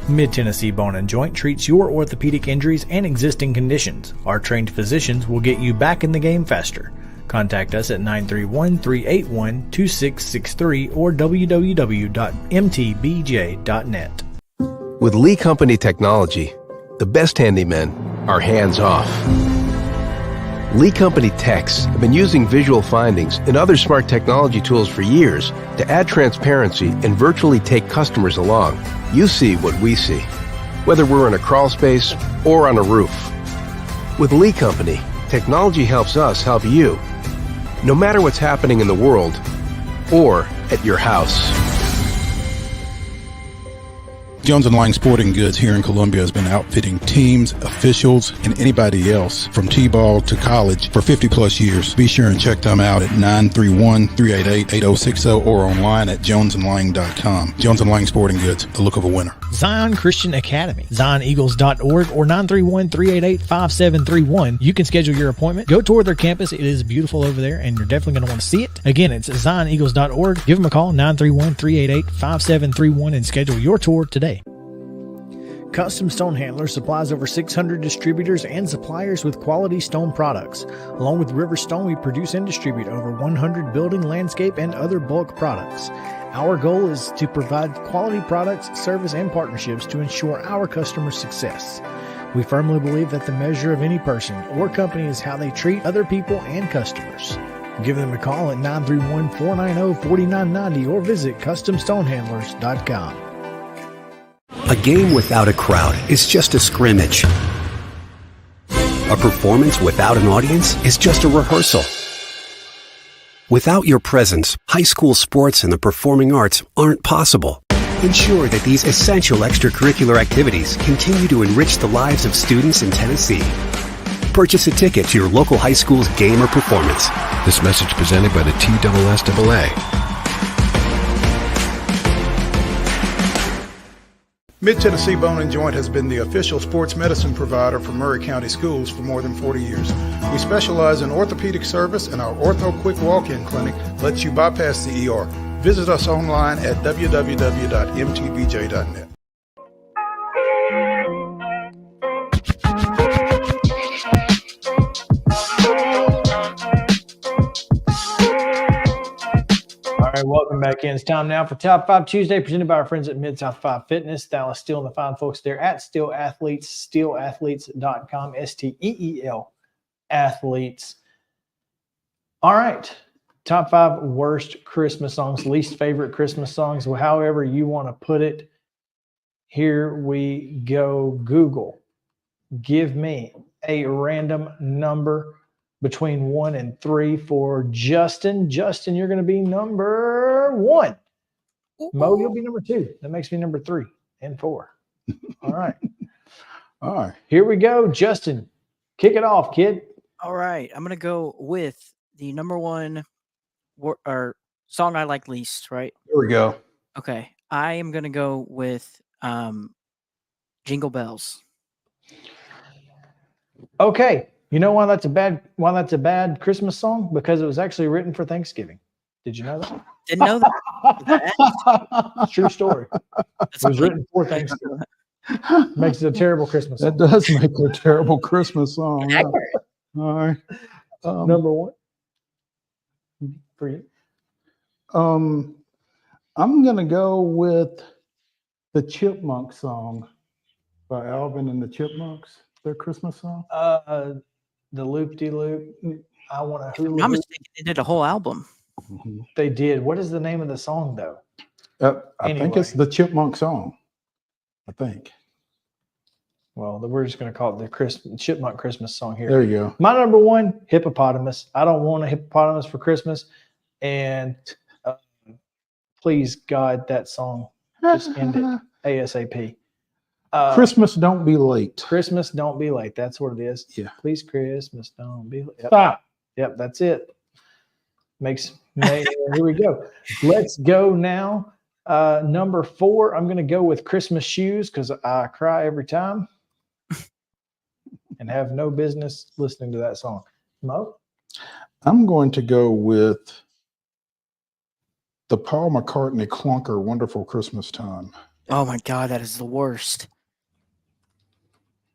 A: Mid-Tennessee Bone and Joint treats your orthopedic injuries and existing conditions. Our trained physicians will get you back in the game faster. Contact us at 931-381-2663 or www.mtbj.net.
D: With Lee Company Technology, the best handymen are hands-off. Lee Company techs have been using visual findings and other smart technology tools for years to add transparency and virtually take customers along. You see what we see, whether we're in a crawl space or on a roof. With Lee Company, technology helps us help you, no matter what's happening in the world or at your house.
B: Jones & Lang Sporting Goods here in Columbia has been outfitting teams, officials, and anybody else from T-ball to college for 50 plus years. Be sure and check them out at 931-388-8060 or online at jonesandlang.com. Jones & Lang Sporting Goods, the look of a winner.
N: Zion Christian Academy, zioneagles.org or 931-388-5731. You can schedule your appointment. Go tour their campus. It is beautiful over there, and you're definitely going to want to see it. Again, it's zioneagles.org. Give them a call, 931-388-5731, and schedule your tour today. Custom Stone Handlers supplies over 600 distributors and suppliers with quality stone products. Along with River Stone, we produce and distribute over 100 building, landscape, and other bulk products. Our goal is to provide quality products, service, and partnerships to ensure our customers' success. We firmly believe that the measure of any person or company is how they treat other people and customers. Give them a call at 931-490-4990 or visit CustomStonehandlers.com.
E: A game without a crowd is just a scrimmage. A performance without an audience is just a rehearsal. Without your presence, high school sports and the performing arts aren't possible. Ensure that these essential extracurricular activities continue to enrich the lives of students in Tennessee. Purchase a ticket to your local high school's game or performance.
D: This message presented by the TSSAA.
B: Mid-Tennessee Bone and Joint has been the official sports medicine provider for Murray County Schools for more than 40 years. We specialize in orthopedic service, and our Ortho Quick Walk-In Clinic lets you bypass the ER. Visit us online at www.mtbj.net.
A: All right, welcome back in. It's time now for Top 5 Tuesday, presented by our friends at Mid-South 5 Fitness. Dallas Steele and the fine folks there at Steel Athletes, steelathletes.com, STEEL athletes. All right, top 5 worst Christmas songs, least favorite Christmas songs, however you want to put it. Here we go. Google, give me a random number between 1 and 3 for Justin. Justin, you're going to be number 1. Mo, you'll be number 2. That makes me number 3 and 4. All right.
B: All right.
A: Here we go. Justin, kick it off, kid.
O: All right. I'm going to go with the number 1 or song I like least, right?
B: There we go.
O: Okay. I am going to go with Jingle Bells.
A: Okay. You know why that's a bad Christmas song? Because it was actually written for Thanksgiving. Did you know that?
O: Didn't know that.
A: True story. It was written for Thanksgiving. Makes it a terrible Christmas song.
B: That does make a terrible Christmas song. Yeah. All right.
A: Number 1 for you.
B: I'm going to go with the Chipmunk song by Alvin and the Chipmunks. Their Christmas song.
A: The Loop-de-Loop. I want to.
O: If I'm not mistaken, they did a whole album.
B: Mm-hmm.
A: They did. What is the name of the song, though?
B: I think it's the Chipmunk song. I think.
A: Well, we're just going to call it the Chipmunk Christmas song here.
B: There you go.
A: My number 1, Hippopotamus. I don't want a hippopotamus for Christmas. And please, God, that song, just end it ASAP.
B: Christmas don't be late.
A: Christmas don't be late. That's what it is.
B: Yeah.
A: Please, Christmas don't be late. Yep.
B: Stop.
A: Yep, that's it. Here we go. Let's go now. Number 4, I'm going to go with Christmas Shoes because I cry every time and have no business listening to that song. Mo?
B: I'm going to go with the Paul McCartney clunker, Wonderful Christmas Time.
O: Oh my God, that is the worst.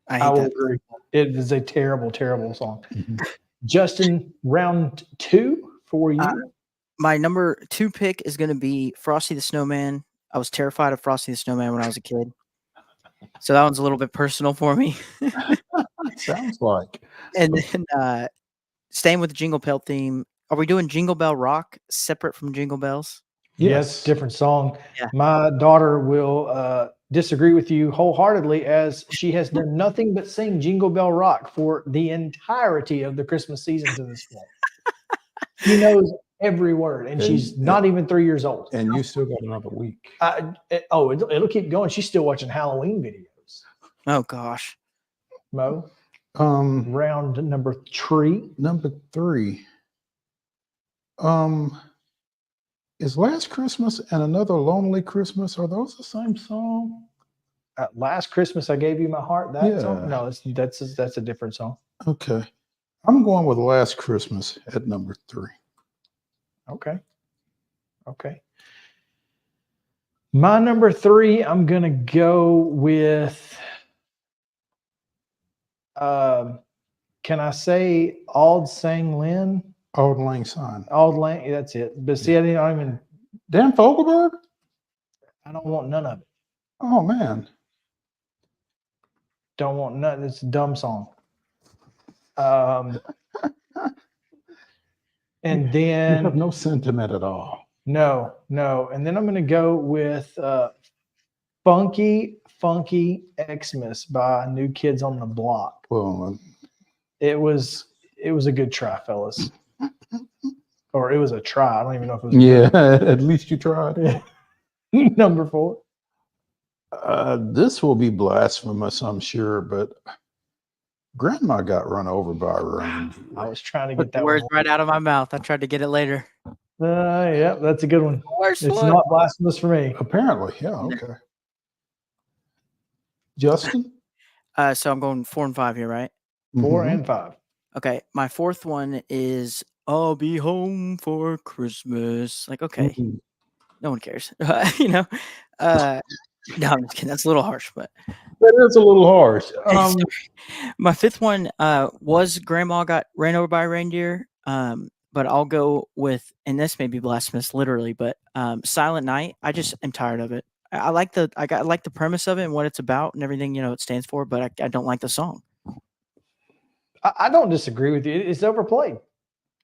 A: I will agree. It is a terrible, terrible song. Mm-hmm. Justin, round 2 for you.
O: My number 2 pick is going to be Frosty the Snowman. I was terrified of Frosty the Snowman when I was a kid. So that one's a little bit personal for me.
B: Sounds like.
O: And then staying with the Jingle Bell theme, are we doing Jingle Bell Rock separate from Jingle Bells?
A: Yes, different song.
O: Yeah.
A: My daughter will disagree with you wholeheartedly, as she has done nothing but sing Jingle Bell Rock for the entirety of the Christmas season to this point. She knows every word, and
B: And-
A: she's not even 3 years old.
B: And you still got another week.
A: It'll keep going. She's still watching Halloween videos.
O: Oh gosh.
A: Mo,
B: Round
A: number 3.
B: Number 3. Is Last Christmas and Another Lonely Christmas, are those the same song?
A: Last Christmas I Gave You My Heart. That song?
B: Yeah.
A: No, that's a different song.
B: Okay. I'm going with Last Christmas at number 3.
A: Okay. My number 3, I'm gonna go with. Can I say Auld Sang Lynn?
B: Auld Lang Syne.
A: Auld Lang, that's it. But see, I don't even.
B: Dan Fogelberg?
A: I don't want none of it.
B: Oh man.
A: Don't want none. It's a dumb song. And
B: You
A: then
B: have no sentiment at all.
A: no. And then I'm going to go with Funky Xmas by New Kids on the Block.
B: Well,
A: It was a good try, fellas. Or it was a try. I don't even know if it was.
B: yeah, at least you tried.
A: Number 4.
B: This will be blasphemous, I'm sure, but Grandma got run over by a reindeer.
A: I was trying to
O: Put
A: get
O: the
A: that
O: words
A: one.
O: right out of my mouth. I tried to get it later.
A: Yeah, that's a good one.
O: Worst
A: It's
O: one.
A: not blasphemous for me.
B: Apparently, yeah, okay. Justin?
O: So I'm going 4 and 5 here, right?
A: 4
B: Mhm.
A: and 5.
O: Okay. My 4th one is I'll Be Home for Christmas. Like, okay,
B: Mhm.
O: no one cares. You know? No, I'm just kidding. That's a little harsh, but
B: That is a little harsh.
O: sorry. My 5th one was Grandma Got Ran Over by a Reindeer. But I'll go with, and this may be blasphemous literally, but Silent Night. I just am tired of it. I like the premise of it and what it's about and everything, it stands for, but I don't like the song.
A: I don't disagree with you. It's overplayed.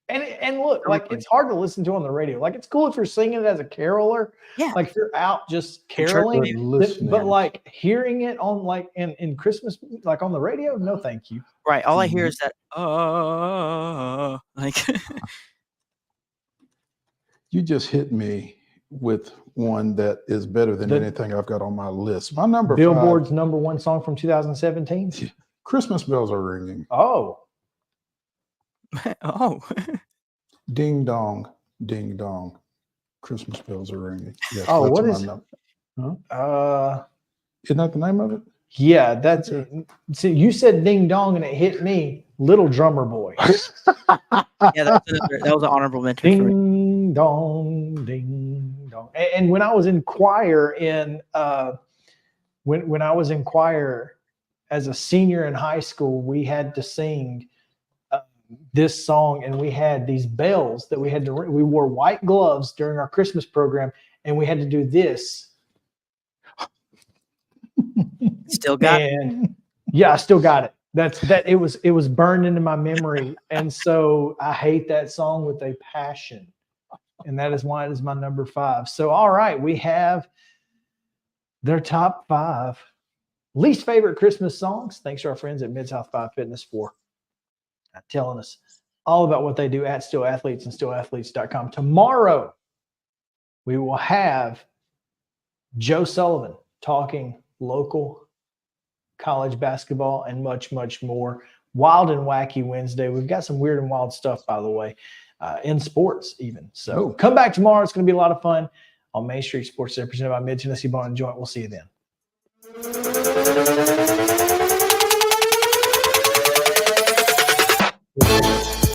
A: And look, like it's hard to listen to on the radio. Like it's cool if you're singing it as a caroler.
O: Yeah.
A: Like if you're out just
O: church
A: caroling,
O: maybe.
A: but like hearing it on like in Christmas, like on the radio, no, thank you.
O: Right. All I hear is that like
B: You just hit me with one that is better than
A: The-
B: anything I've got on my list. My number 5,
A: Billboard's number 1 song from 2017.
B: Christmas Bells Are Ringing.
A: Oh,
O: oh.
B: Ding dong, ding dong. Christmas bells are ringing. Yes,
A: Oh,
B: that's
A: what
B: my
A: is-
B: number. Isn't that the name of it?
A: yeah, that's it. See, you said ding dong and it hit me, Little Drummer Boy.
O: Yeah, that was an honorable mention for me.
A: Ding dong, ding dong. And when I was in choir when I was in choir as a senior in high school, we had to sing this song, and we had these bells that we had to ring. We wore white gloves during our Christmas program, and we had to do this.
O: Still got it.
A: And yeah, I still got it. It was burned into my memory, and so I hate that song with a passion, and that is why it is my number 5. So all right, we have their top 5 least favorite Christmas songs. Thanks to our friends at Mid-South 5 Fitness for telling us all about what they do at Still Athletes and stillathletes.com. Tomorrow we will have Joe Sullivan talking local college basketball and much, much more. Wild and Wacky Wednesday. We've got some weird and wild stuff, by the way, in sports even. So come back tomorrow. It's going to be a lot of fun on Main Street Sports Center, presented by Mid-Tennessee Bar and Joint. We'll see you then.